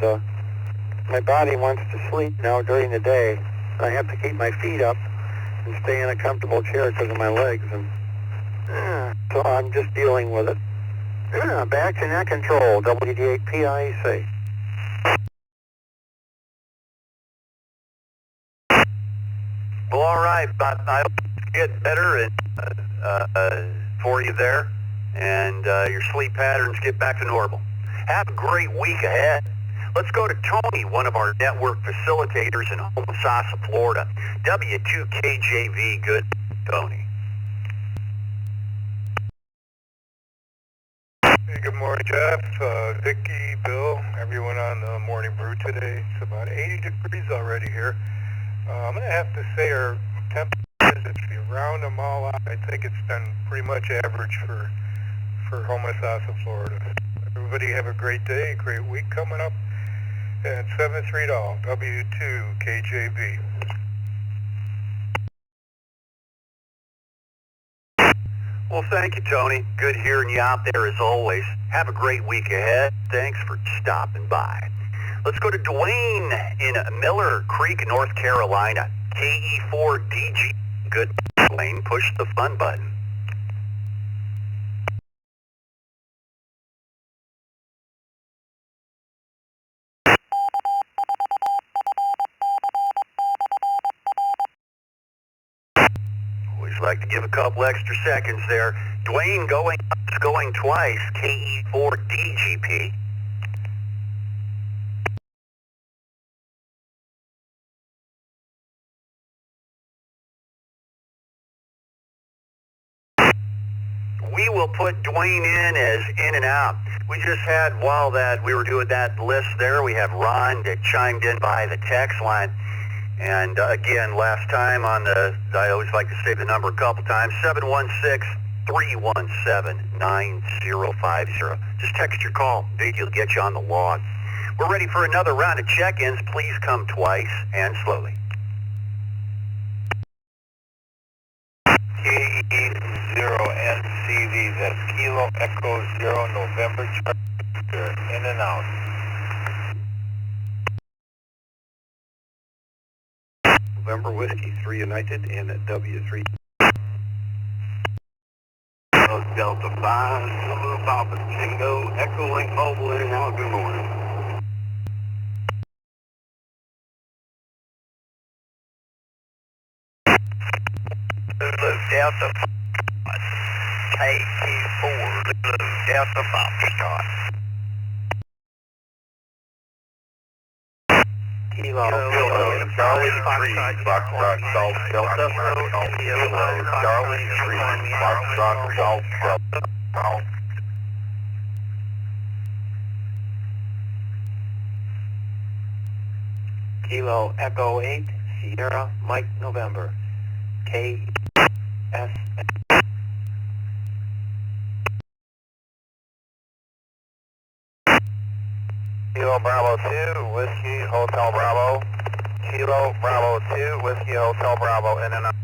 my body wants to sleep now during the day. I have to keep my feet up and stay in a comfortable chair because of my legs, and so I'm just dealing with it. Back to net control, WD8PIC. Well, all right, but I hope you get better and for you there, and your sleep patterns get back to normal. Have a great week ahead. Let's go to Tony, one of our network facilitators in Homosassa, Florida. W2KJV, good, Tony. Hey, good morning, Jeff, Vicky, Bill, everyone on the morning brew today. It's about 80 degrees already here. I'm going to have to say our temperatures, if you round them all out, I think it's been pretty much average for Homosassa, Florida. Everybody have a great day, great week coming up. And 7-3 all, W2KJV. Well, thank you, Tony. Good hearing you out there as always. Have a great week ahead. Thanks for stopping by. Let's go to Dwayne in Miller Creek, North Carolina. KE4DG. Good, Dwayne. Push the fun button. Always like to give a couple extra seconds there. Dwayne going twice. KE4DGP. We will put Dwayne in as in and out. We just had, while we were doing that list there, we had Ron that chimed in by the text line. And again, last time I always like to say the number a couple times, 716-317-9050. Just text your call. Vicky will get you on the log. We're ready for another round of check-ins. Please come twice and slowly. KE0NCV, that's Kilo Echo 0 November Charger, in and out. November Whiskey 3 United and W3. Delta 5, Zulu Papa Tango, Echo Link Mobile in and out. Good morning. Delta KE4, Delta Foxtrot. Kilo, Charlie 3, Foxtrot, Golf Delta, Charlie 3, Foxtrot, Golf Delta. Kilo Echo 8, Sierra Mike November, KS. Kilo Bravo 2, Whiskey Hotel Bravo. Kilo Bravo 2, Whiskey Hotel Bravo, in and out.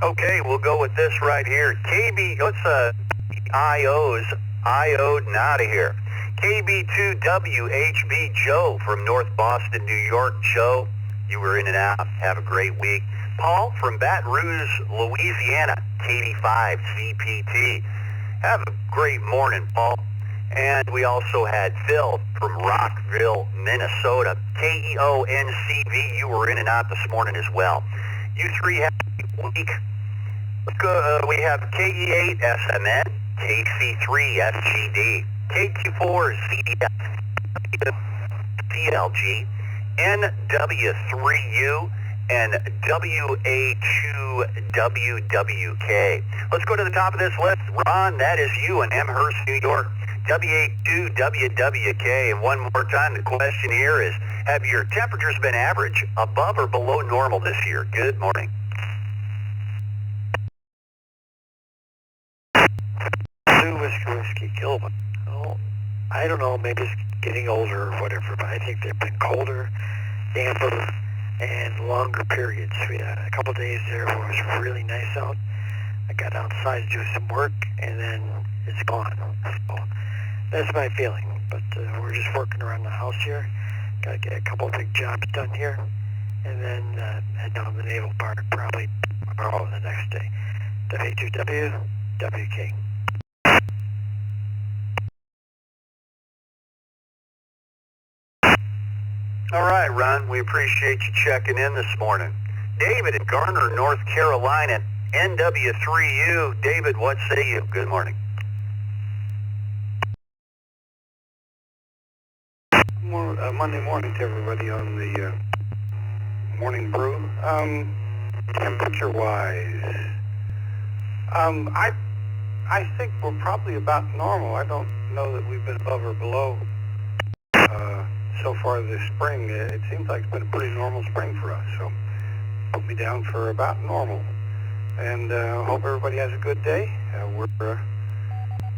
Okay, we'll go with this right here. KB, what's IO'd and out of here. KB2WHB Joe from North Boston, New York. Joe, you were in and out. Have a great week. Paul from Baton Rouge, Louisiana, KD5 CPT. Have a great morning, Paul. And we also had Phil from Rockville, Minnesota, KEONCV. You were in and out this morning as well. You three have a week. We have KE8 SMN, KC3 SGD, KQ4 CDF, CLG, NW3U, and WA2WWK. Let's go to the top of this list. Ron, that is you in Amherst, New York, WA2WWK. And one more time, the question here is, have your temperatures been average, above or below normal this year? Good morning. Whiskey Kilburn. Oh, I don't know, maybe it's getting older or whatever, but I think they've been colder, damper, and longer periods. We had a couple of days there where it was really nice out. I got outside to do some work, and then it's gone. So that's my feeling, but we're just working around the house here. Got to get a couple of big jobs done here, and then head down to the Naval Park probably tomorrow or the next day. W2W, WK. All right, Ron, we appreciate you checking in this morning. David in Garner, North Carolina, NW3U. David, what say you? Good morning. Monday morning to everybody on the morning brew. Temperature-wise, I think we're probably about normal. I don't know that we've been above or below so far this spring. It seems like it's been a pretty normal spring for us, so put me down for about normal. And hope everybody has a good day. We're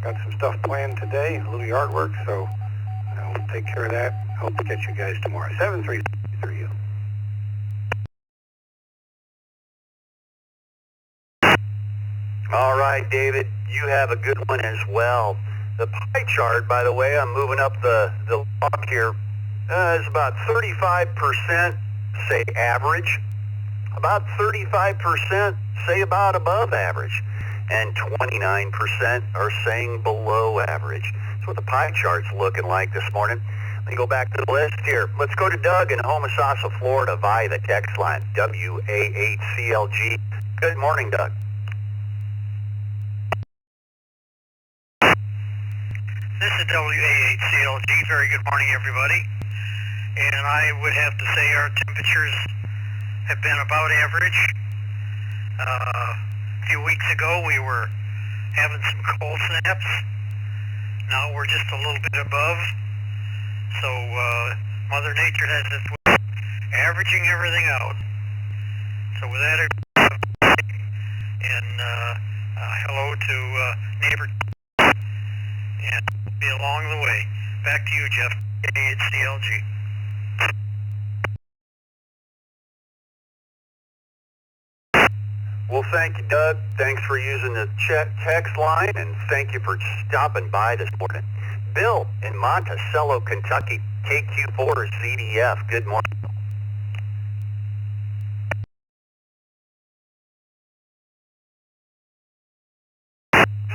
got some stuff planned today, a little yard work, so we'll take care of that. Hope to get you guys tomorrow. 733. All right, David, you have a good one as well. The pie chart, by the way, I'm moving up the log here, is about 35% say average, about 35% say about above average, and 29% are saying below average. That's what the pie chart's looking like this morning. Let me go back to the list here. Let's go to Doug in Homosassa, Florida via the text line, WA8CLG. Good morning, Doug. This is WA8CLG. Very good morning, everybody. And I would have to say our temperatures have been about average. A few weeks ago, we were having some cold snaps. Now we're just a little bit above. So Mother Nature has this way of averaging everything out. So with that, and hello to neighbor, and be along the way. Back to you, Jeff. It's CLG. Well, thank you, Doug. Thanks for using the text line, and thank you for stopping by this morning. Bill in Monticello, Kentucky, KQ4 ZDF. Good morning.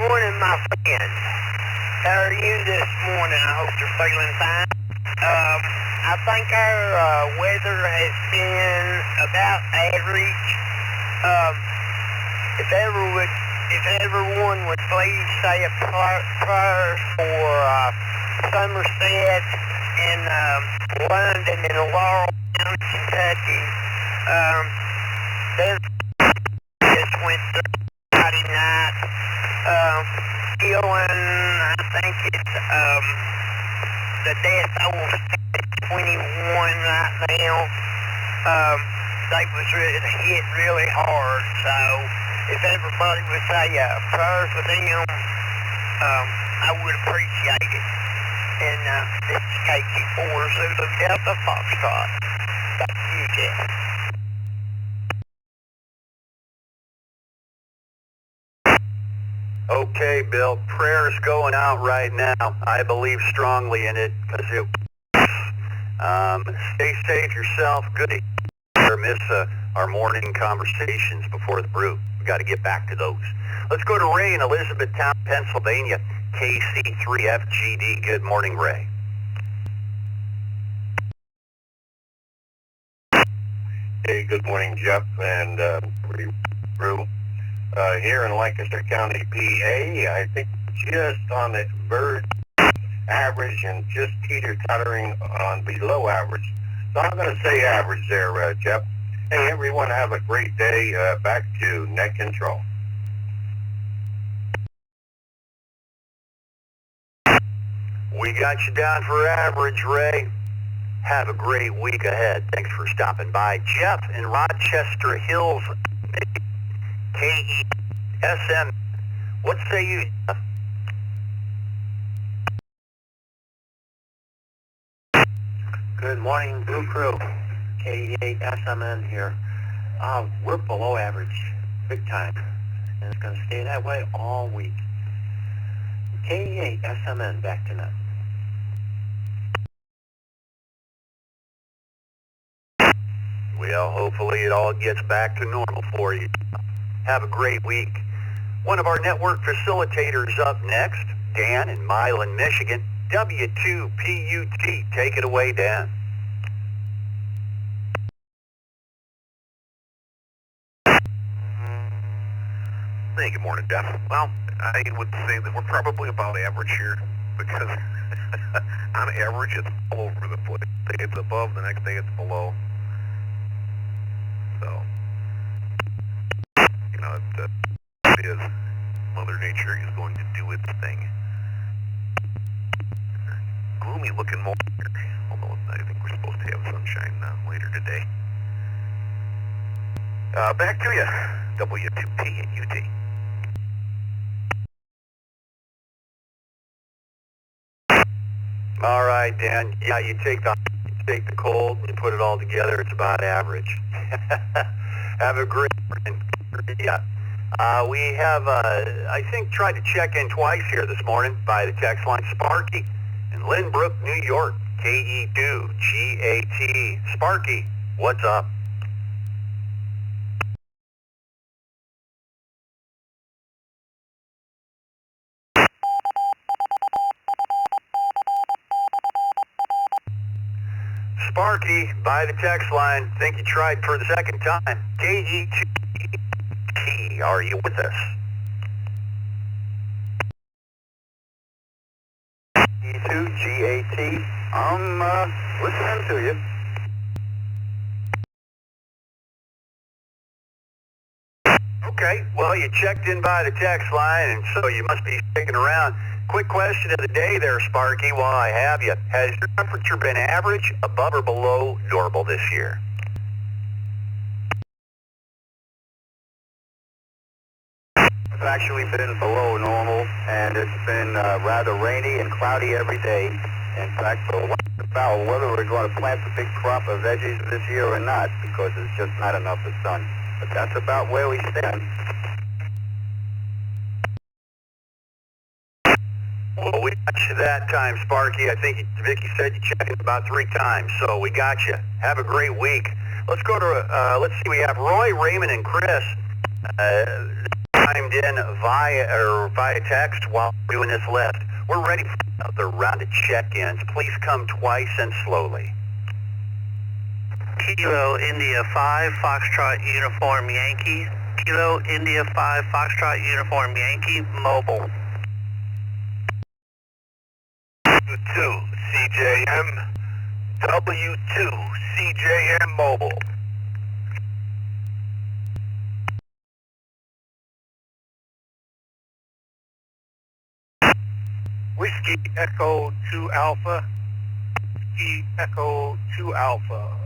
Morning, my friends. How are you this morning? I hope you're feeling fine. I think our weather has been about average. If everyone would please say a prayer for Somerset in London in Laurel County, Kentucky. They just went through Friday night. Feeling, I think it's the death toll is 21 right now. They was hit really hard, so if everybody would say a prayer for them, I would appreciate it. And this is KT4 Zulu Delta Foxtrot. Back to you, Jeff. Okay, Bill, prayers going out right now. I believe strongly in it because it stay safe yourself. Good to miss our morning conversations before the brew. We got to get back to those. Let's go to Ray in Elizabethtown, Pennsylvania, KC3FGD. Good morning, Ray. Hey, good morning, Jeff and Brew. Here in Lancaster County, PA, I think just on the verge average and just teeter-tottering on below average. So I'm going to say average there, Jeff. Hey, everyone, have a great day. Back to net control. We got you down for average, Ray. Have a great week ahead. Thanks for stopping by. Jeff in Rochester Hills, KESM. What say you, Jeff? Good morning, Blue Crew. KE8SMN here. We're below average, big time, and it's going to stay that way all week. KE8SMN, back to net. Well, hopefully it all gets back to normal for you. Have a great week. One of our network facilitators up next, Dan in Milan, Michigan, W2PUT. Take it away, Dan. Hey, good morning, Jeff. Well, I would say that we're probably about average here because on average it's all over the place. The day it's above, the next day it's below. So, you know, it is. Mother Nature is going to do its thing. Gloomy looking more here, although I think we're supposed to have sunshine later today. Back to you, W2P and UT. All right, Dan. Yeah, you take the cold and you put it all together. It's about average. Have a great morning. Yeah. We have, I think, tried to check in twice here this morning by the text line. Sparky in Lynbrook, New York, KE2GAT. Sparky, what's up? Sparky, by the text line, think you tried for the second time. KE2T, are you with us? KE2GAT, I'm listening to you. Okay, well, you checked in by the text line, and so you must be sticking around. Quick question of the day there, Sparky, while I have you. Has your temperature been average, above, or below normal this year? It's actually been below normal, and it's been rather rainy and cloudy every day. In fact, we're about whether we're going to plant the big crop of veggies this year or not, because there's just not enough of sun. But that's about where we stand. Well, we got you that time, Sparky. I think Vicky said you checked in about 3 times, so we got you. Have a great week. Let's go to, let's see, we have Roy, Raymond, and Chris chimed in via text while doing this list. We're ready for another round of check-ins. Please come twice and slowly. Kilo India 5 Foxtrot Uniform Yankee. Kilo India 5 Foxtrot Uniform Yankee mobile. 2 CJM, W2 CJM Mobile. Whiskey Echo 2 Alpha. Whiskey Echo 2 Alpha.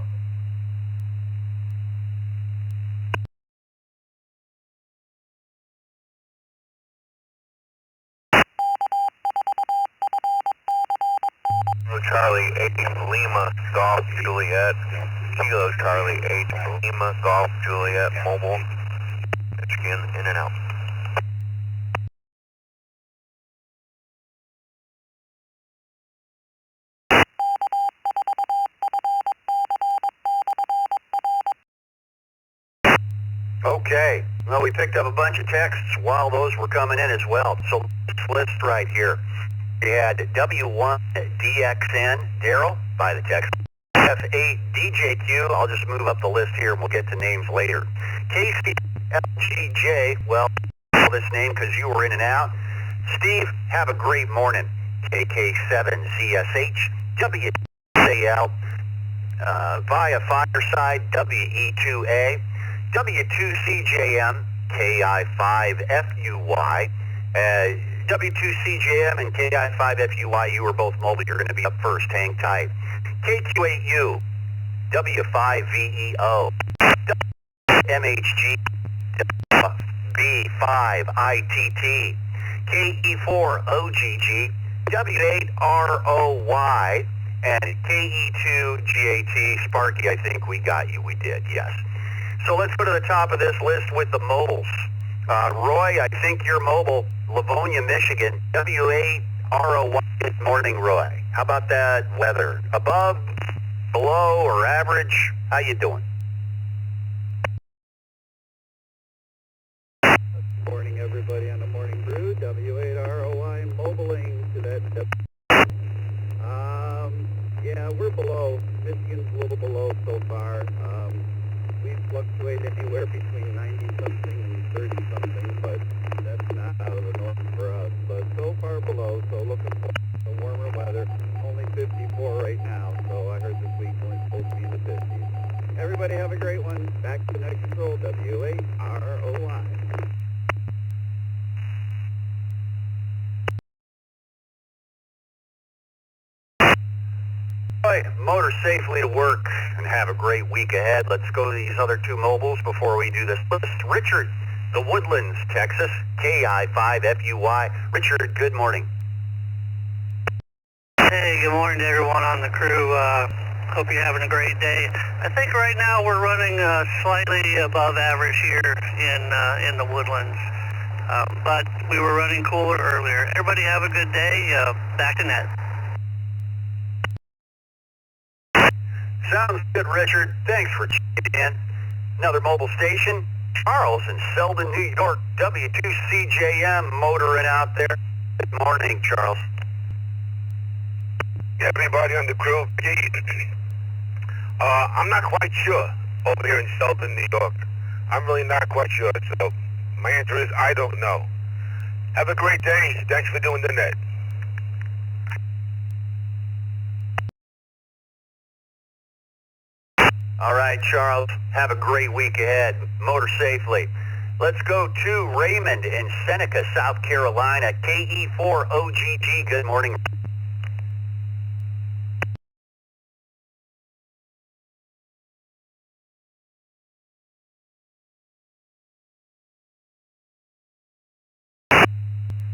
Charlie 8 Lima Golf Juliet. Kilo Charlie 8 Lima Golf Juliet Mobile. Michigan in and out. Okay, well, we picked up a bunch of texts while those were coming in as well. So this list right here, we had W1DXN, Daryl, by the text. F8DJQ, I'll just move up the list here and we'll get to names later. KCLGJ, well, I know this name because you were in and out. Steve, have a great morning. KK7ZSH, WCL, via Fireside, WE2A. W2CJM, KI5FUY, W2CJM and KI5FUY, you were both mobile, you're going to be up first, hang tight. KQ8U, W5VEO, MHG, B5ITT, KE4OGG, W8ROY, and KE2GAT, Sparky, I think we got you, we did, yes. So let's go to the top of this list with the mobiles. Roy, I think you're mobile, Livonia, Michigan, W8ROY. Good morning, Roy. How about that weather? Above, below, or average? How you doing? Good morning, everybody on the Morning Brew. W8ROY mobiling to that. Yeah, we're below. Michigan's a little below so far. We fluctuate anywhere between 90-something and 30-something, but that's not out of the norm for us. But so far below, so looking for the warmer weather. Only 54 right now, so I heard this week only supposed to be in the 50s. Everybody have a great one. Back to Net Control, W8ROY. Motor safely to work and have a great week ahead. Let's go to these other two mobiles before we do this list. Richard, The Woodlands, Texas, KI5FUY. Richard, good morning. Hey, good morning to everyone on the crew. Hope you're having a great day. I think right now we're running slightly above average here in the Woodlands, but we were running cooler earlier. Everybody have a good day. Back to Net. Sounds good, Richard. Thanks for checking in. Another mobile station, Charles in Selden, New York, W2CJM motoring out there. Good morning, Charles. Everybody on the crew, I'm not quite sure over here in Selden, New York. I'm really not quite sure, so my answer is I don't know. Have a great day. Thanks for doing the Net. All right, Charles, have a great week ahead. Motor safely. Let's go to Raymond in Seneca, South Carolina, KE4OGG. Good morning.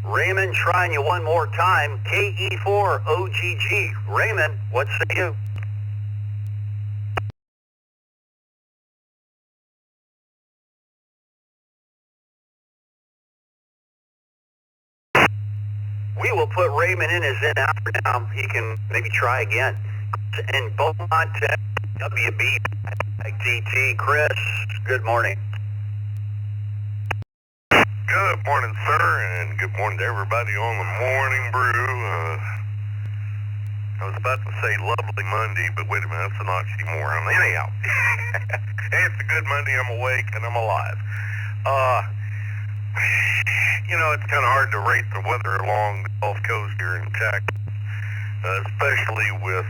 Raymond, trying you one more time, KE4OGG. Raymond, what say you? We will put Raymond in as in out for now. He can maybe try again. And Beaumont, WB, Chris, good morning. Good morning, sir, and good morning to everybody on the Morning Brew. I was about to say lovely Monday, but wait a minute, that's an oxymoron. Anyhow, hey, it's a good Monday. I'm awake and I'm alive. You know, it's kind of hard to rate the weather along the Gulf Coast here in Texas. especially with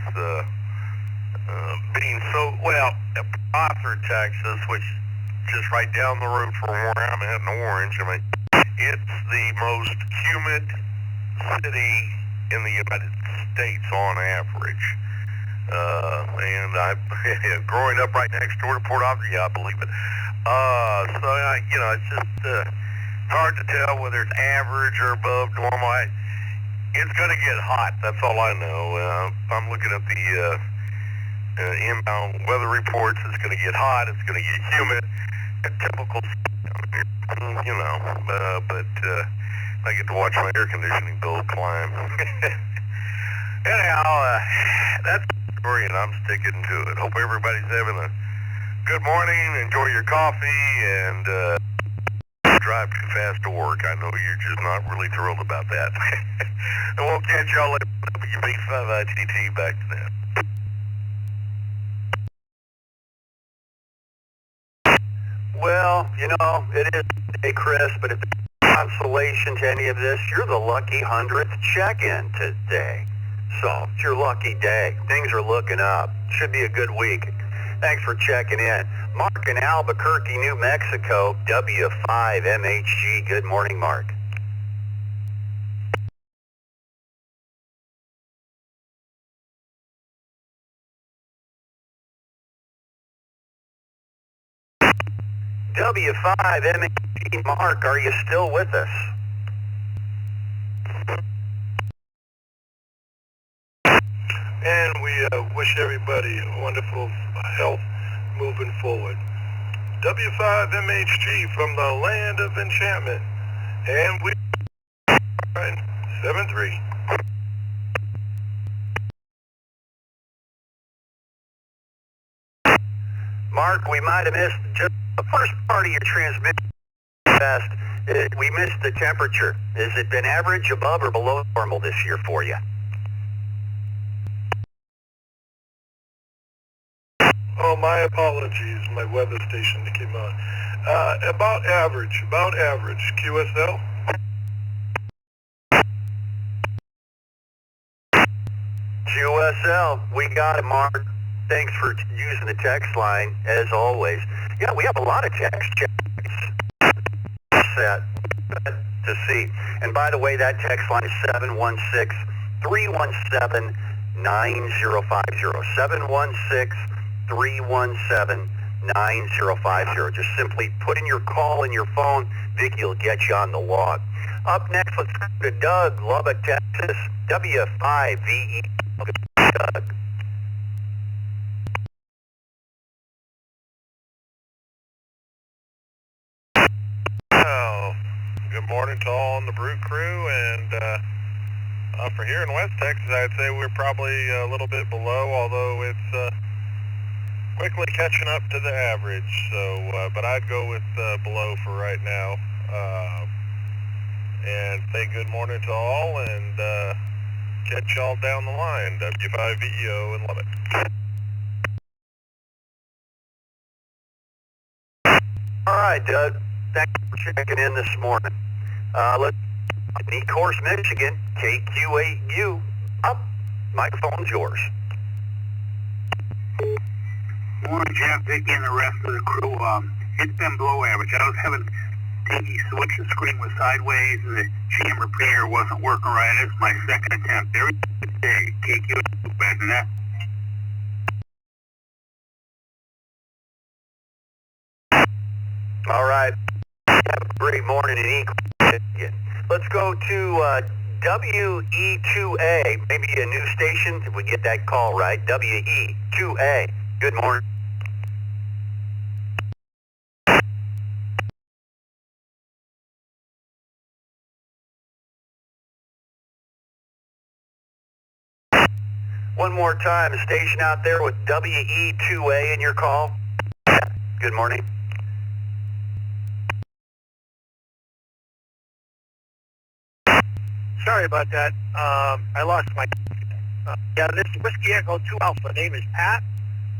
being so, well, Arthur, Texas, which is just right down the road from where I'm at in Orange. I mean, it's the most humid city in the United States on average. And I, growing up right next door to Port Arthur, yeah, I believe it. So, you know, it's just hard to tell whether it's average or above normal. It's going to get hot, that's all I know. I'm looking at the inbound weather reports. It's going to get hot, it's going to get humid. Typical, you know, but I get to watch my air conditioning bill climb. Anyhow, that's the story, and I'm sticking to it. Hope everybody's having a good morning. Enjoy your coffee, and drive too fast to work. I know you're just not really thrilled about that. And we'll catch y'all later. WB5ITT, back to that. Well, you know, it is today, Chris, but if there's consolation to any of this, you're the lucky 100th check-in today. So, it's your lucky day. Things are looking up. Should be a good week. Thanks for checking in. Mark in Albuquerque, New Mexico, W5MHG. Good morning, Mark. W5MHG, Mark, are you still with us? And we wish everybody wonderful health moving forward. W5MHG from the land of enchantment. And we 7-3. Mark, we might have missed just the first part of your transmission. We missed the temperature. Has it been average, above, or below normal this year for you? Oh, my apologies. My weather station that came on. About average. QSL? QSL, we got it, Mark. Thanks for using the text line, as always. Yeah, we have a lot of text checks set to see. And by the way, that text line is 716-317-9050. 716-317-9050. Just simply put in your call in your phone. Vicky will get you on the log. Up next, let's go to Doug, Lubbock, Texas. W5VE. Doug. Well, good morning to all on the Brew crew, and for here in West Texas, I'd say we're probably a little bit below, although it's quickly catching up to the average. So, but I'd go with below for right now, and say good morning to all, and catch y'all down the line. W5VEO in Lubbock. All right, Doug. Thanks for checking in this morning. Let's meet Course, Michigan, KQ8U. Up. Microphone's yours. Morning, Jeff, Vicky, and the rest of the crew. It's been below average. I was having Piggy switch the screen was sideways, and the chamber preheater wasn't working right. It's my second attempt. Every day, KQ8U better than that. All right. Have a great morning in Eagle. Let's go to WE2A, maybe a new station, if we get that call right. WE2A. Good morning. One more time, a station out there with WE2A in your call. Good morning. Sorry about that. I lost my... yeah, this is Whiskey Echo 2 Alpha. Name is Pat.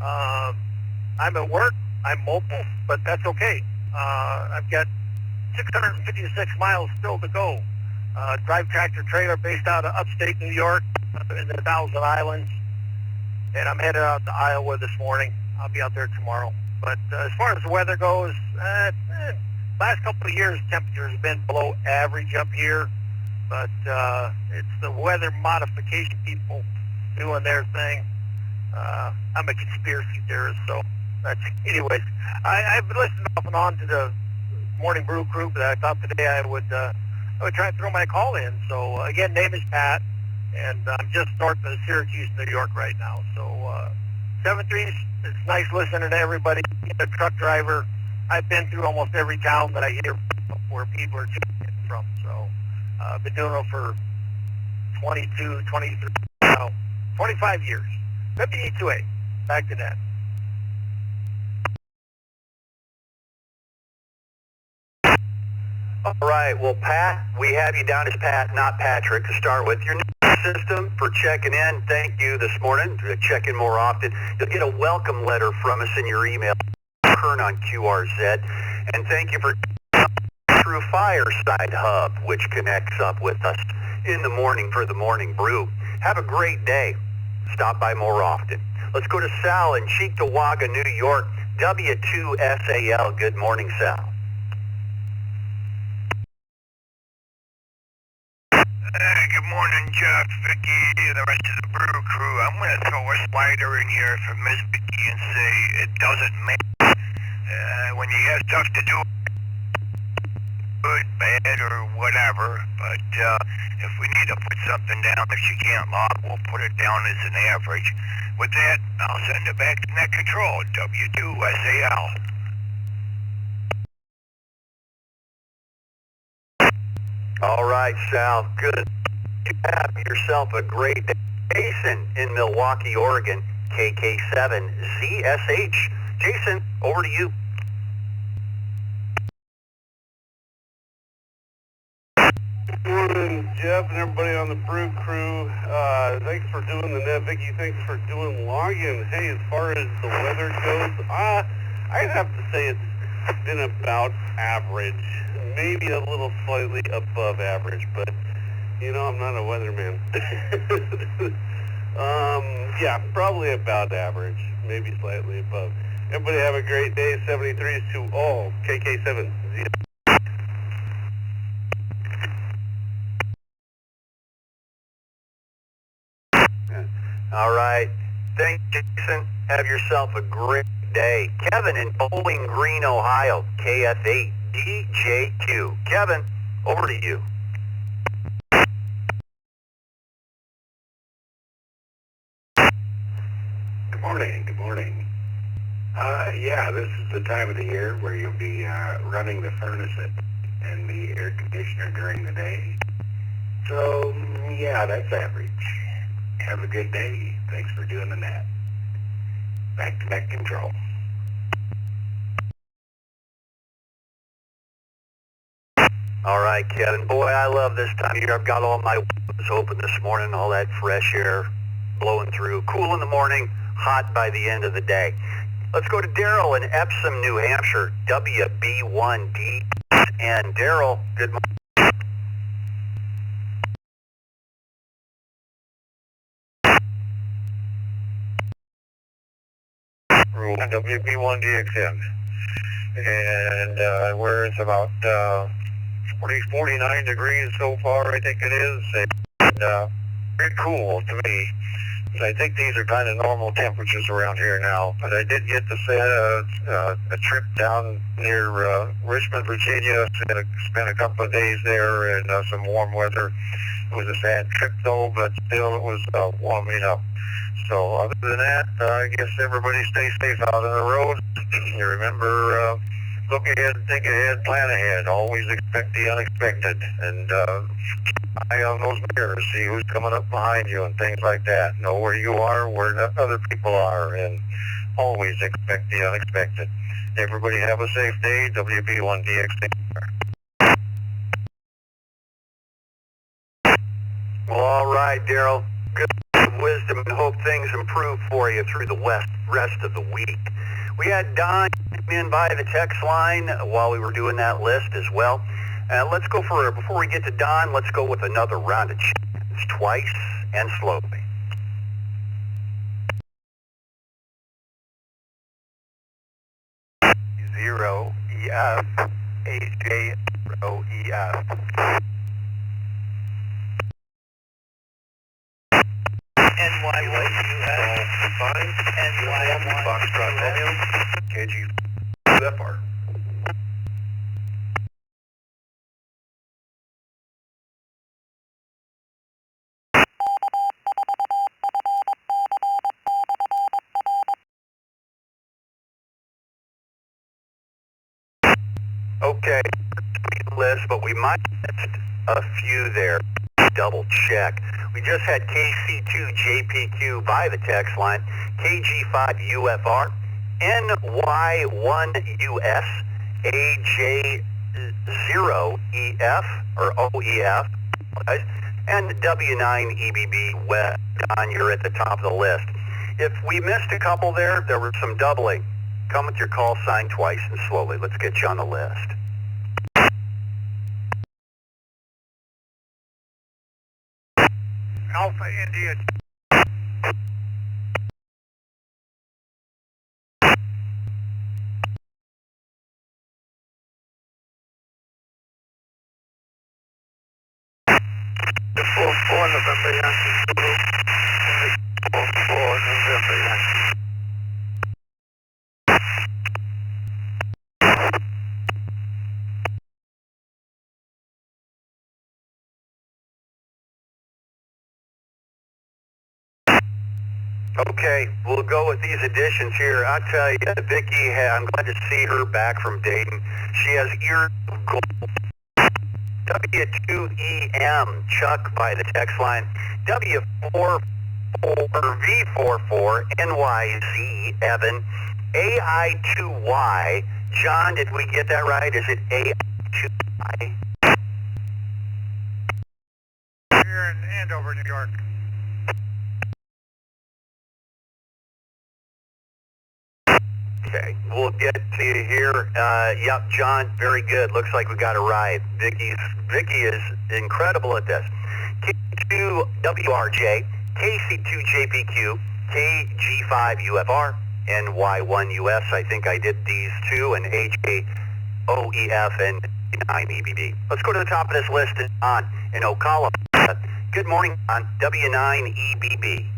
I'm at work. I'm mobile, but that's okay. I've got 656 miles still to go. Drive tractor trailer based out of upstate New York. in the Thousand Islands, and I'm headed out to Iowa this morning. I'll be out there tomorrow. But as far as the weather goes, last couple of years temperatures have been below average up here, but it's the weather modification people doing their thing. I'm a conspiracy theorist, so that's anyways. I've listened off and on to the Morning Brew crew, but I thought today I would try and throw my call in. So again, name is Pat, and I'm just north of Syracuse, New York right now. So 7-3, it's nice listening to everybody. A truck driver, I've been through almost every town that I hear where people are tuning in from. So I've been doing it for 22, 23, 25 years. WE2A, back to that. All right, well, Pat, we have you down as Pat, not Patrick, to start with. Your system for checking in. Thank you this morning. Check in more often. You'll get a welcome letter from us in your email. Turn on QRZ. And thank you for through Fireside Hub, which connects up with us in the morning for the Morning Brew. Have a great day. Stop by more often. Let's go to Sal in Cheektowaga, New York. W2SAL. Good morning, Sal. Good morning, Jeff, Vicky, the rest of the Brew crew. I'm going to throw a slider in here for Miss Vicky and say it doesn't matter when you have stuff to do, good, bad, or whatever. But if we need to put something down, if she can't log, we'll put it down as an average. With that, I'll send it back to Net Control, W2SAL. All right, Sal, good. Have yourself a great day. Jason in Milwaukee, Oregon, KK7ZSH. Jason, over to you. Good morning, Jeff and everybody on the Brew crew. Thanks for doing the net. Vicky, thanks for doing login. Hey, as far as the weather goes, I'd have to say it's been about average. Maybe a little slightly above average, but you know, I'm not a weatherman. Yeah, probably about average, maybe slightly above. Everybody have a great day. 73 is to all. KK7. All right. Thanks, Jason. Have yourself a great day. Kevin in Bowling Green, Ohio, KF8DJQ. Kevin, over to you. Good morning. Yeah, this is the time of the year where you'll be running the furnace and the air conditioner during the day. So, yeah, that's average. Have a good day. Thanks for doing the net. Back to Net Control. All right, Kevin. Boy, I love this time of year. I've got all my windows open this morning, all that fresh air blowing through. Cool in the morning, hot by the end of the day. Let's go to Daryl in Epsom, New Hampshire, WB1D. And Daryl, good morning. WB1DXM. And where it's about 49 degrees so far, I think it is. And very cool to me. I think these are kind of normal temperatures around here now, but I did get to a trip down near Richmond, Virginia. Spent a couple of days there in some warm weather. It was a sad trip though, but still it was warming up. So other than that, I guess everybody stay safe out on the road. You remember, look ahead, think ahead, plan ahead. Always expect the unexpected, and eye on those mirrors, see who's coming up behind you and things like that. Know where you are, where other people are, and always expect the unexpected. Everybody have a safe day. WB1DX. Well, all right, Daryl. Good wisdom, and hope things improve for you through the rest of the week. We had Don come in by the text line while we were doing that list as well. Let's go before we get to Don, let's go with another round of checks twice. and slowly. Zero EF, AJ 0 EF. NY1US, NY1 Foxtrot Romeo, KG UFR. Okay, list, but we might have missed a few there. Double check. We just had KC2JPQ by the text line, KG5UFR, NY1US, AJ0EF, or OEF, and W9EBB West. Don, you're at the top of the list. If we missed a couple there was some doubling. Come with your call sign twice and slowly. Let's get you on the list. Alpha India. The 4-4 November Yankee. 4-4 November Yankee. Okay, we'll go with these additions here. I'll tell you, Vicky, I'm glad to see her back from Dayton. She has ears of gold. W2EM, Chuck by the text line. W44V44, NYZ, Evan. AI2Y, John, did we get that right? Is it AI2Y? Here in Andover, New York. Okay, we'll get to you here. Yep, John, very good. Looks like we got it right. Vicky is incredible at this. K2WRJ, KC2JPQ, KG5UFR, NY1US, I think I did these two, and HAOEF and 9EBB. Let's go to the top of this list on in Ocala. Good morning on W9EBB.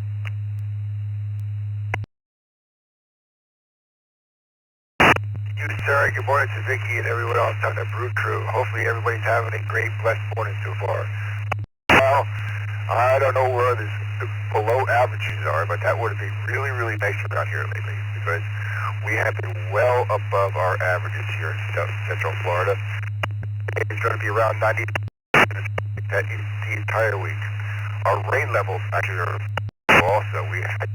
Sir, good morning to Vicky and everyone else on the Brew crew. Hopefully everybody's having a great, blessed morning so far. Well, I don't know where the below averages are, but that would have been really, really nice around here lately because we have been well above our averages here in Central Florida. It's going to be around 90 the entire week. Our rain levels actually are also. We had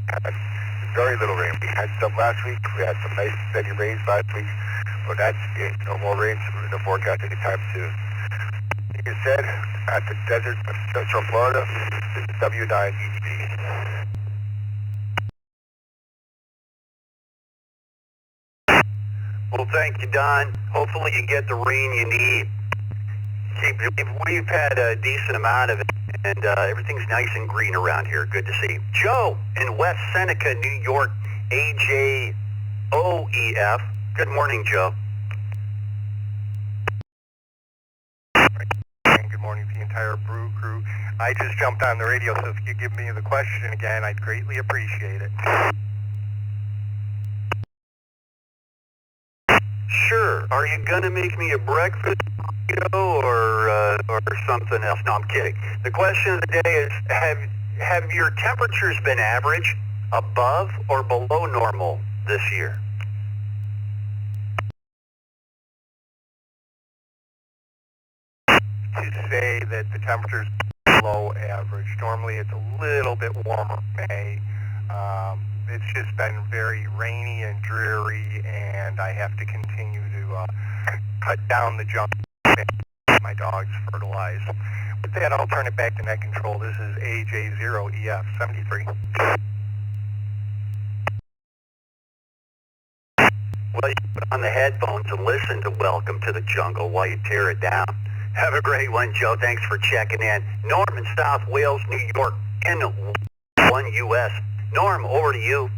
very little rain. We had some last week. We had some nice steady rains last week. But that's it. No more rain in the forecast anytime soon. Like I said, at the desert of Central Florida, this is W9EBB. Well, thank you, Don. Hopefully you get the rain you need. We've had a decent amount of it, and everything's nice and green around here. Good to see. Joe in West Seneca, New York, AJOEF. Good morning, Joe. Good morning to the entire Brew crew. I just jumped on the radio, so if you could give me the question again, I'd greatly appreciate it. Sure. Are you going to make me a breakfast or something else? No, I'm kidding. The question of the day is, have your temperatures been average, above, or below normal this year? To say that the temperature's below average. Normally it's a little bit warmer in May. It's just been very rainy and dreary, and I have to continue to cut down the junk my dogs fertilize. With that, I'll turn it back to net control. This is AJ0EF 73. Well, you put on the headphones and listen to Welcome to the Jungle while you tear it down. Have a great one, Joe. Thanks for checking in. Norm in South Wales, New York, N1 US. Norm, over to you.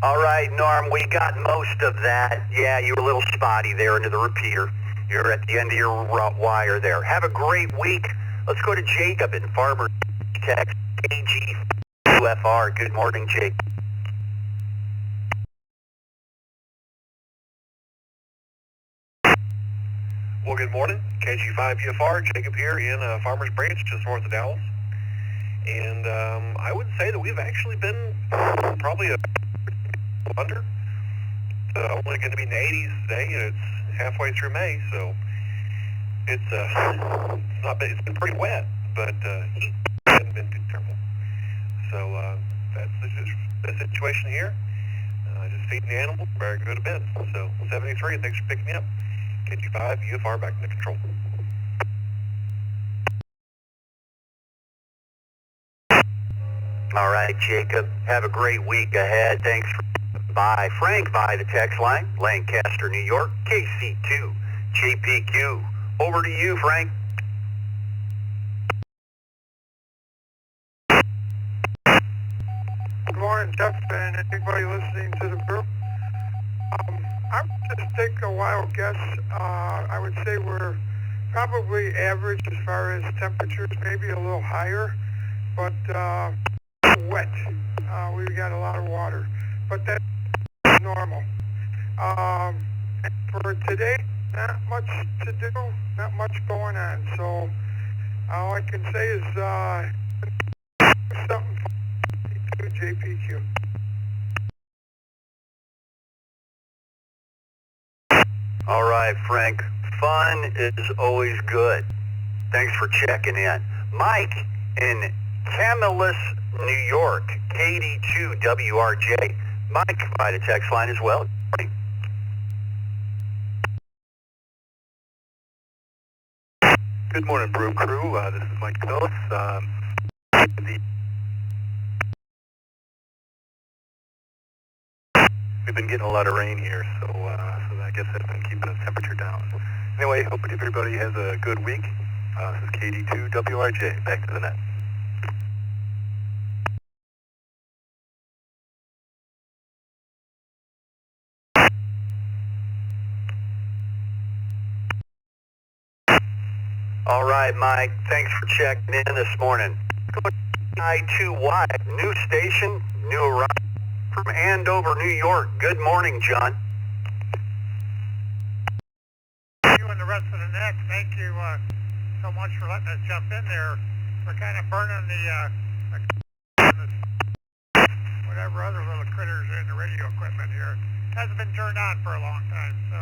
All right, Norm, we got most of that. Yeah, you were a little spotty there into the repeater. You're at the end of your wire there. Have a great week. Let's go to Jacob in Farmer Text, KG2FR. Good morning, Jake. Well, good morning. KG5UFR, Jacob here in Farmers Branch, just north of Dallas. And I would say that we've actually been probably under. Only going to be in the 80s today, and it's halfway through May, so it's not been, it's been pretty wet, but heat hasn't been too terrible. So that's the situation here. Just feeding the animals, very good a bit. So 73, thanks for picking me up. KG5, UFR, back into control. All right, Jacob, have a great week ahead. Thanks for by Frank by the text line, Lancaster, New York, KC2, JPQ. Over to you, Frank. Good morning, Jeff, and anybody listening to the group. I would just take a wild guess. I would say we're probably average as far as temperatures, maybe a little higher, but wet. We got a lot of water, but that's normal. And for today, not much to do, not much going on. So all I can say is something for JPQ. All right, Frank. Fun is always good. Thanks for checking in. Mike in Camillus, New York, KD2WRJ. Mike by the text line as well. Good morning, Brew Crew. This is Mike Phillips. We've been getting a lot of rain here, so I guess that's been keeping the temperature down. Anyway, hope everybody has a good week. This is KD2WRJ. Back to the net. All right, Mike. Thanks for checking in this morning. I2Y, new station, new arrival from Andover, New York. Good morning, John. You and the rest of the net, thank you so much for letting us jump in there. We're kind of burning the whatever other little critters are in the radio equipment here. Hasn't been turned on for a long time, so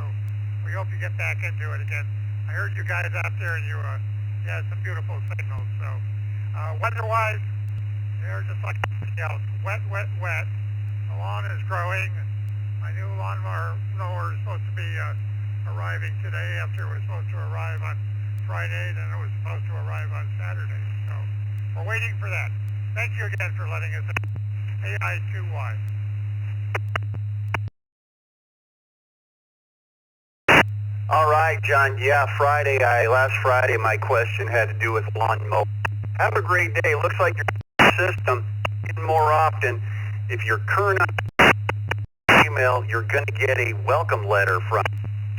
we hope you get back into it again. I heard you guys out there, and you had some beautiful signals. So weather-wise, they're just like everything else. Wet, wet, wet. The lawn is growing. My new lawnmower is supposed to be arriving today after it was supposed to arrive on Friday, then it was supposed to arrive on Saturday. So we're waiting for that. Thank you again for letting us in. AI2Y. All right, John. Yeah, last Friday, my question had to do with lawn mowing. Have a great day. Looks like your system getting more often. If you're current on email, you're going to get a welcome letter from.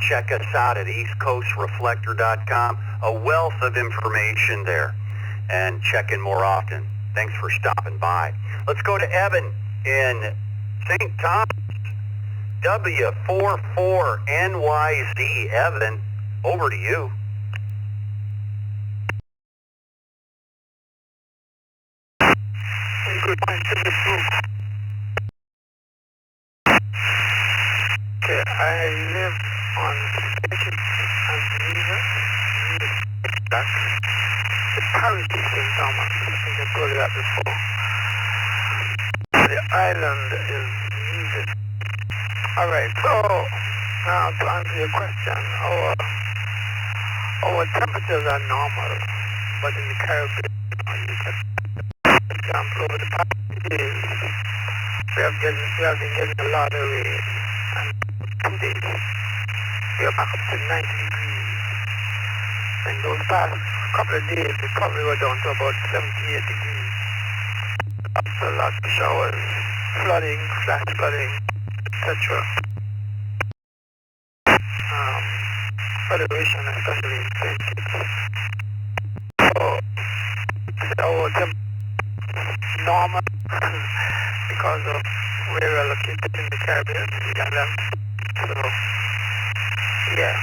Check us out at eastcoastreflector.com. A wealth of information there. And check in more often. Thanks for stopping by. Let's go to Evan in St. Thomas. W44NYZ. Evan, over to you. Okay, I live on station on Geneva. The power station is Belmont. I think I told you that before. The island is needed All right, so now to answer your question, our temperatures are normal, but in the Caribbean, you can, for example, over the past days, we have been getting a lot of rain, and 2 days, we are back up to 90 degrees. And those past couple of days, we probably were down to about 78 degrees. After lots of showers, flooding, flash flooding, etc. Federation, especially in St. Kitts. So our temp normal because of where we're located in the Caribbean, the islands. So yeah.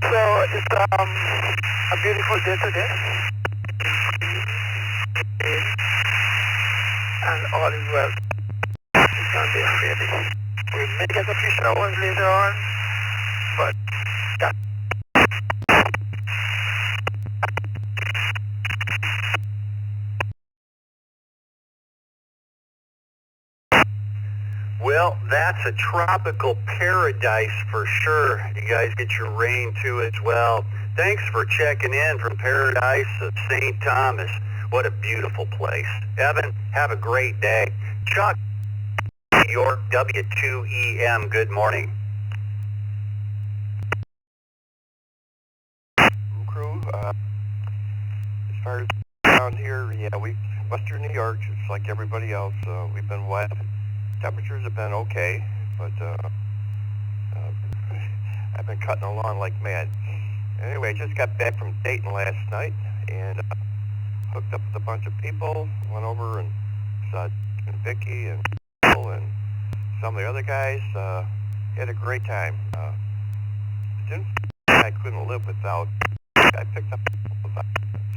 So it's a beautiful day today. And all is well. It's gonna be a fair day. We may get a few showers later on, but yeah. Well, that's a tropical paradise for sure. You guys get your rain too as well. Thanks for checking in from Paradise of St. Thomas. What a beautiful place. Evan, have a great day. Chuck, New York, W2EM, good morning. Crew, as far as around here, yeah, Western New York, just like everybody else, we've been wet. Temperatures have been okay, but I've been cutting along like mad. Anyway, just got back from Dayton last night and hooked up with a bunch of people, went over and saw Vicky and Bill and some of the other guys. Had a great time. I couldn't live without. I picked up a couple of vitamins.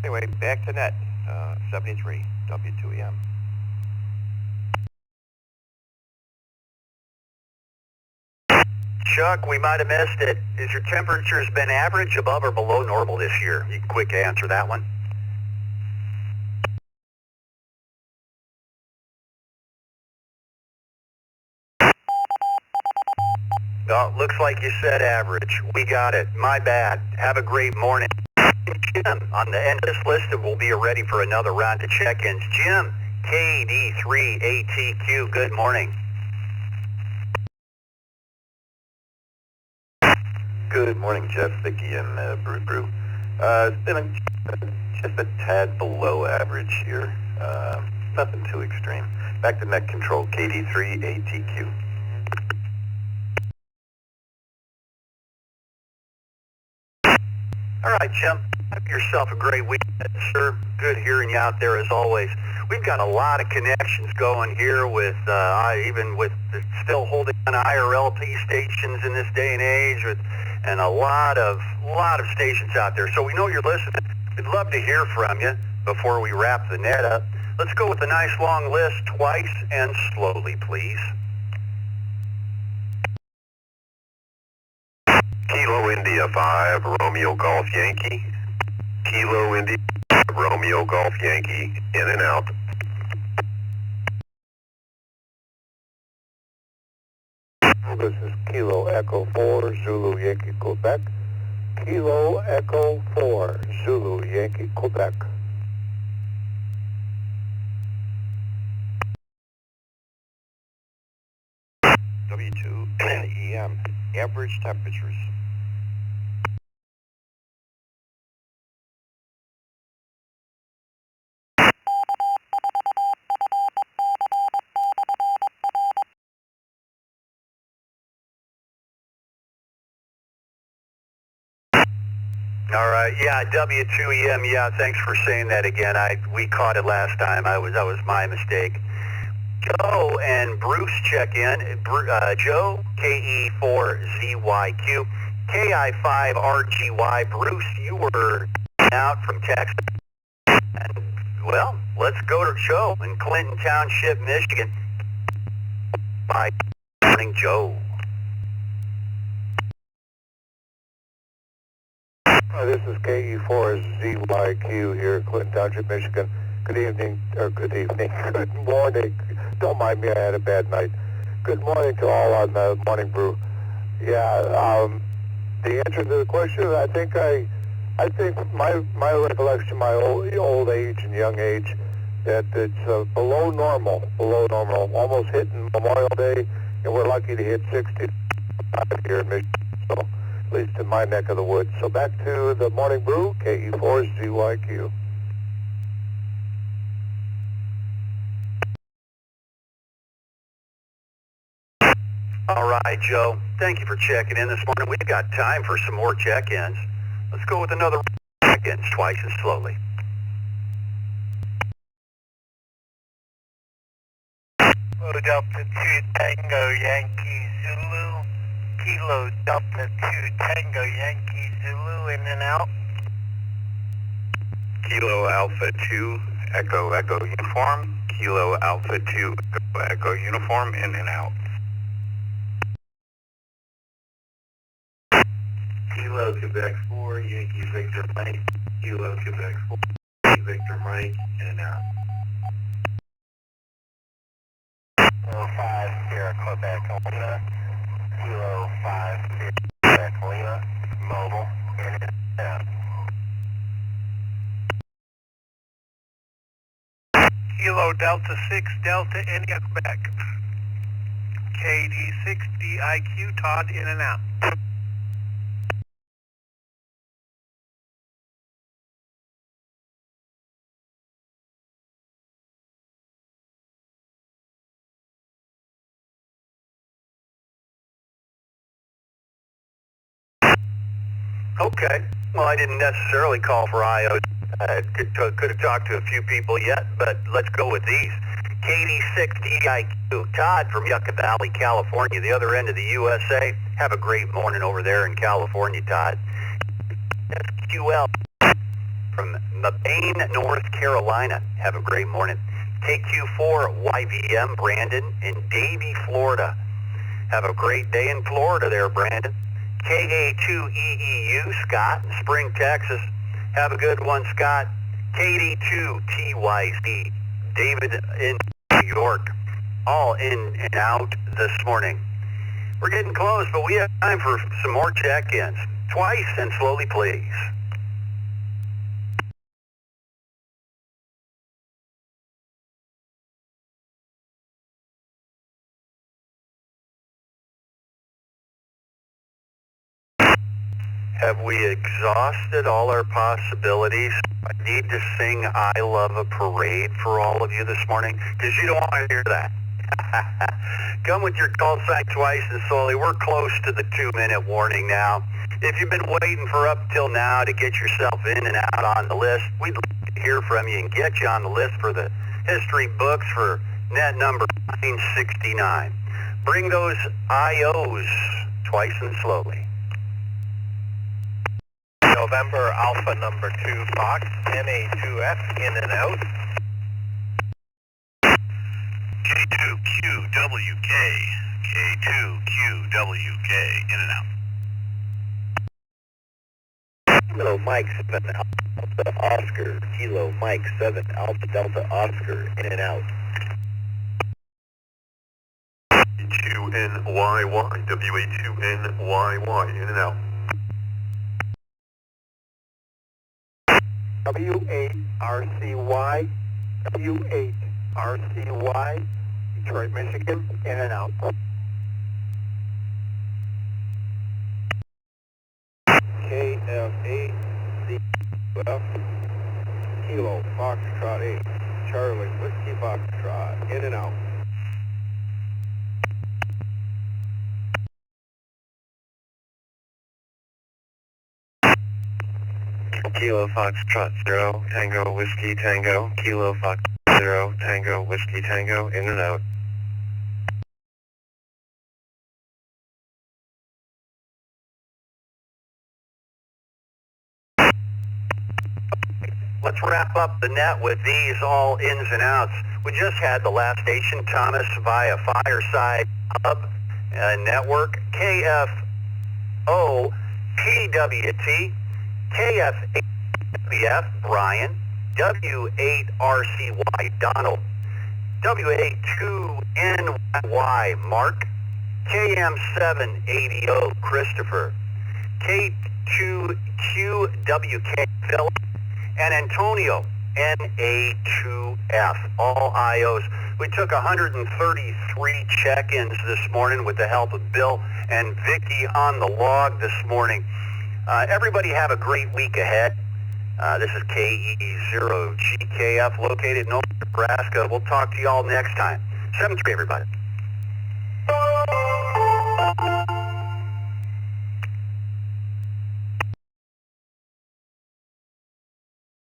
Anyway, back to net, 73, W2EM. Chuck, we might have missed it. Has your temperatures been average, above, or below normal this year? You can quick answer that one. Oh, looks like you said average. We got it. My bad. Have a great morning. Jim, on the end of this list, and we'll be ready for another round of check-ins. Jim, KD3ATQ, good morning. Good morning, Jeff, Vicky, and Brew. It's been just a tad below average here. Nothing too extreme. Back to net control, KD3ATQ. All right, Jim. Have yourself a great weekend, sir. Good hearing you out there as always. We've got a lot of connections going here with, even with still holding on IRLP stations in this day and age, and a lot of stations out there. So we know you're listening. We'd love to hear from you before we wrap the net up. Let's go with a nice long list twice and slowly, please. Kilo India 5, Romeo Golf Yankee. Kilo India 5, Romeo Golf Yankee, in and out. This is Kilo Echo 4, Zulu Yankee, Quebec. Kilo Echo 4, Zulu Yankee, Quebec. W2EM, average temperatures. All right, yeah, W2EM, yeah, thanks for saying that again. We caught it last time. That was my mistake. Joe and Bruce check in. Joe, KE4ZYQ, KI5RGY. Bruce, you were out from Texas. And, well, let's go to Joe in Clinton Township, Michigan. Bye. Morning, Joe. This is KE4ZYQ here, Clinton Township, Michigan. Good evening, or good evening, good morning. Don't mind me, I had a bad night. Good morning to all on the Morning Brew. Yeah, the answer to the question, I think my recollection, my old age and young age, that it's below normal, almost hitting Memorial Day, and we're lucky to hit 65 here in Michigan, so at least in my neck of the woods. So back to the Morning Brew, KE4ZYQ. All right, Joe. Thank you for checking in this morning. We've got time for some more check-ins. Let's go with another check-ins, twice as slowly. Kilo Delta 2 Tango Yankee Zulu. Kilo Delta 2 Tango Yankee Zulu, in and out. Kilo Alpha 2 Echo Echo Uniform. Kilo Alpha 2 Echo Echo Uniform, in and out. Kilo Quebec 4, Yankee Victor Mike. Kilo Quebec 4, Yankee Victor Mike, in and out. Kilo 5 Sierra Quebec Lima. Kilo 5 Sierra Quebec Lima. Mobile, in and out. Kilo Delta 6 Delta India Quebec. KD60 IQ Todd, in and out. Okay. Well, I didn't necessarily call for IOs. I could have talked to a few people yet, but let's go with these. KD60IQ, Todd from Yucca Valley, California, the other end of the USA. Have a great morning over there in California, Todd. SWL from Mabane, North Carolina. Have a great morning. KQ4 YVM, Brandon in Davie, Florida. Have a great day in Florida there, Brandon. KA2EEU, Scott in Spring, Texas. Have a good one, Scott. KD2TYC, David in New York. All in and out this morning. We're getting close, but we have time for some more check-ins. Twice and slowly, please. Have we exhausted all our possibilities? I need to sing I Love a Parade for all of you this morning, because you don't want to hear that. Come with your call sign twice and slowly. We're close to the 2-minute warning now. If you've been waiting for up till now to get yourself in and out on the list, we'd like to hear from you and get you on the list for the history books for net number 969. Bring those IOs twice and slowly. November Alpha number 2 Fox, NA2F, in and out. K2QWK, K2QWK, in and out. Kilo Mike 7 Alpha Oscar, Kilo Mike 7 Alpha Delta Oscar, in and out. WA2NYY, WA2NYY, in and out. W8RCY, W8RCY, Detroit, Michigan, in and out. KF8CF, Kilo Foxtrot 8, Charlie Whiskey Foxtrot, in and out. Kilo Foxtrot 0, Tango Whiskey Tango, Kilo Fox 0, Tango Whiskey Tango, in and out. Let's wrap up the net with these all ins and outs. We just had the last station, Thomas, via Fireside Hub Network, KFO PWT, KFABF, Brian, W8RCY, Donald. W82NY, Mark. KM780, Christopher. K2QWK, Philip. And Antonio, NA2F, all IOs. We took 133 check-ins this morning with the help of Bill and Vicky on the log this morning. Everybody have a great week ahead. This is KE0GKF located in Omaha, Nebraska. We'll talk to you all next time. 7-3, everybody.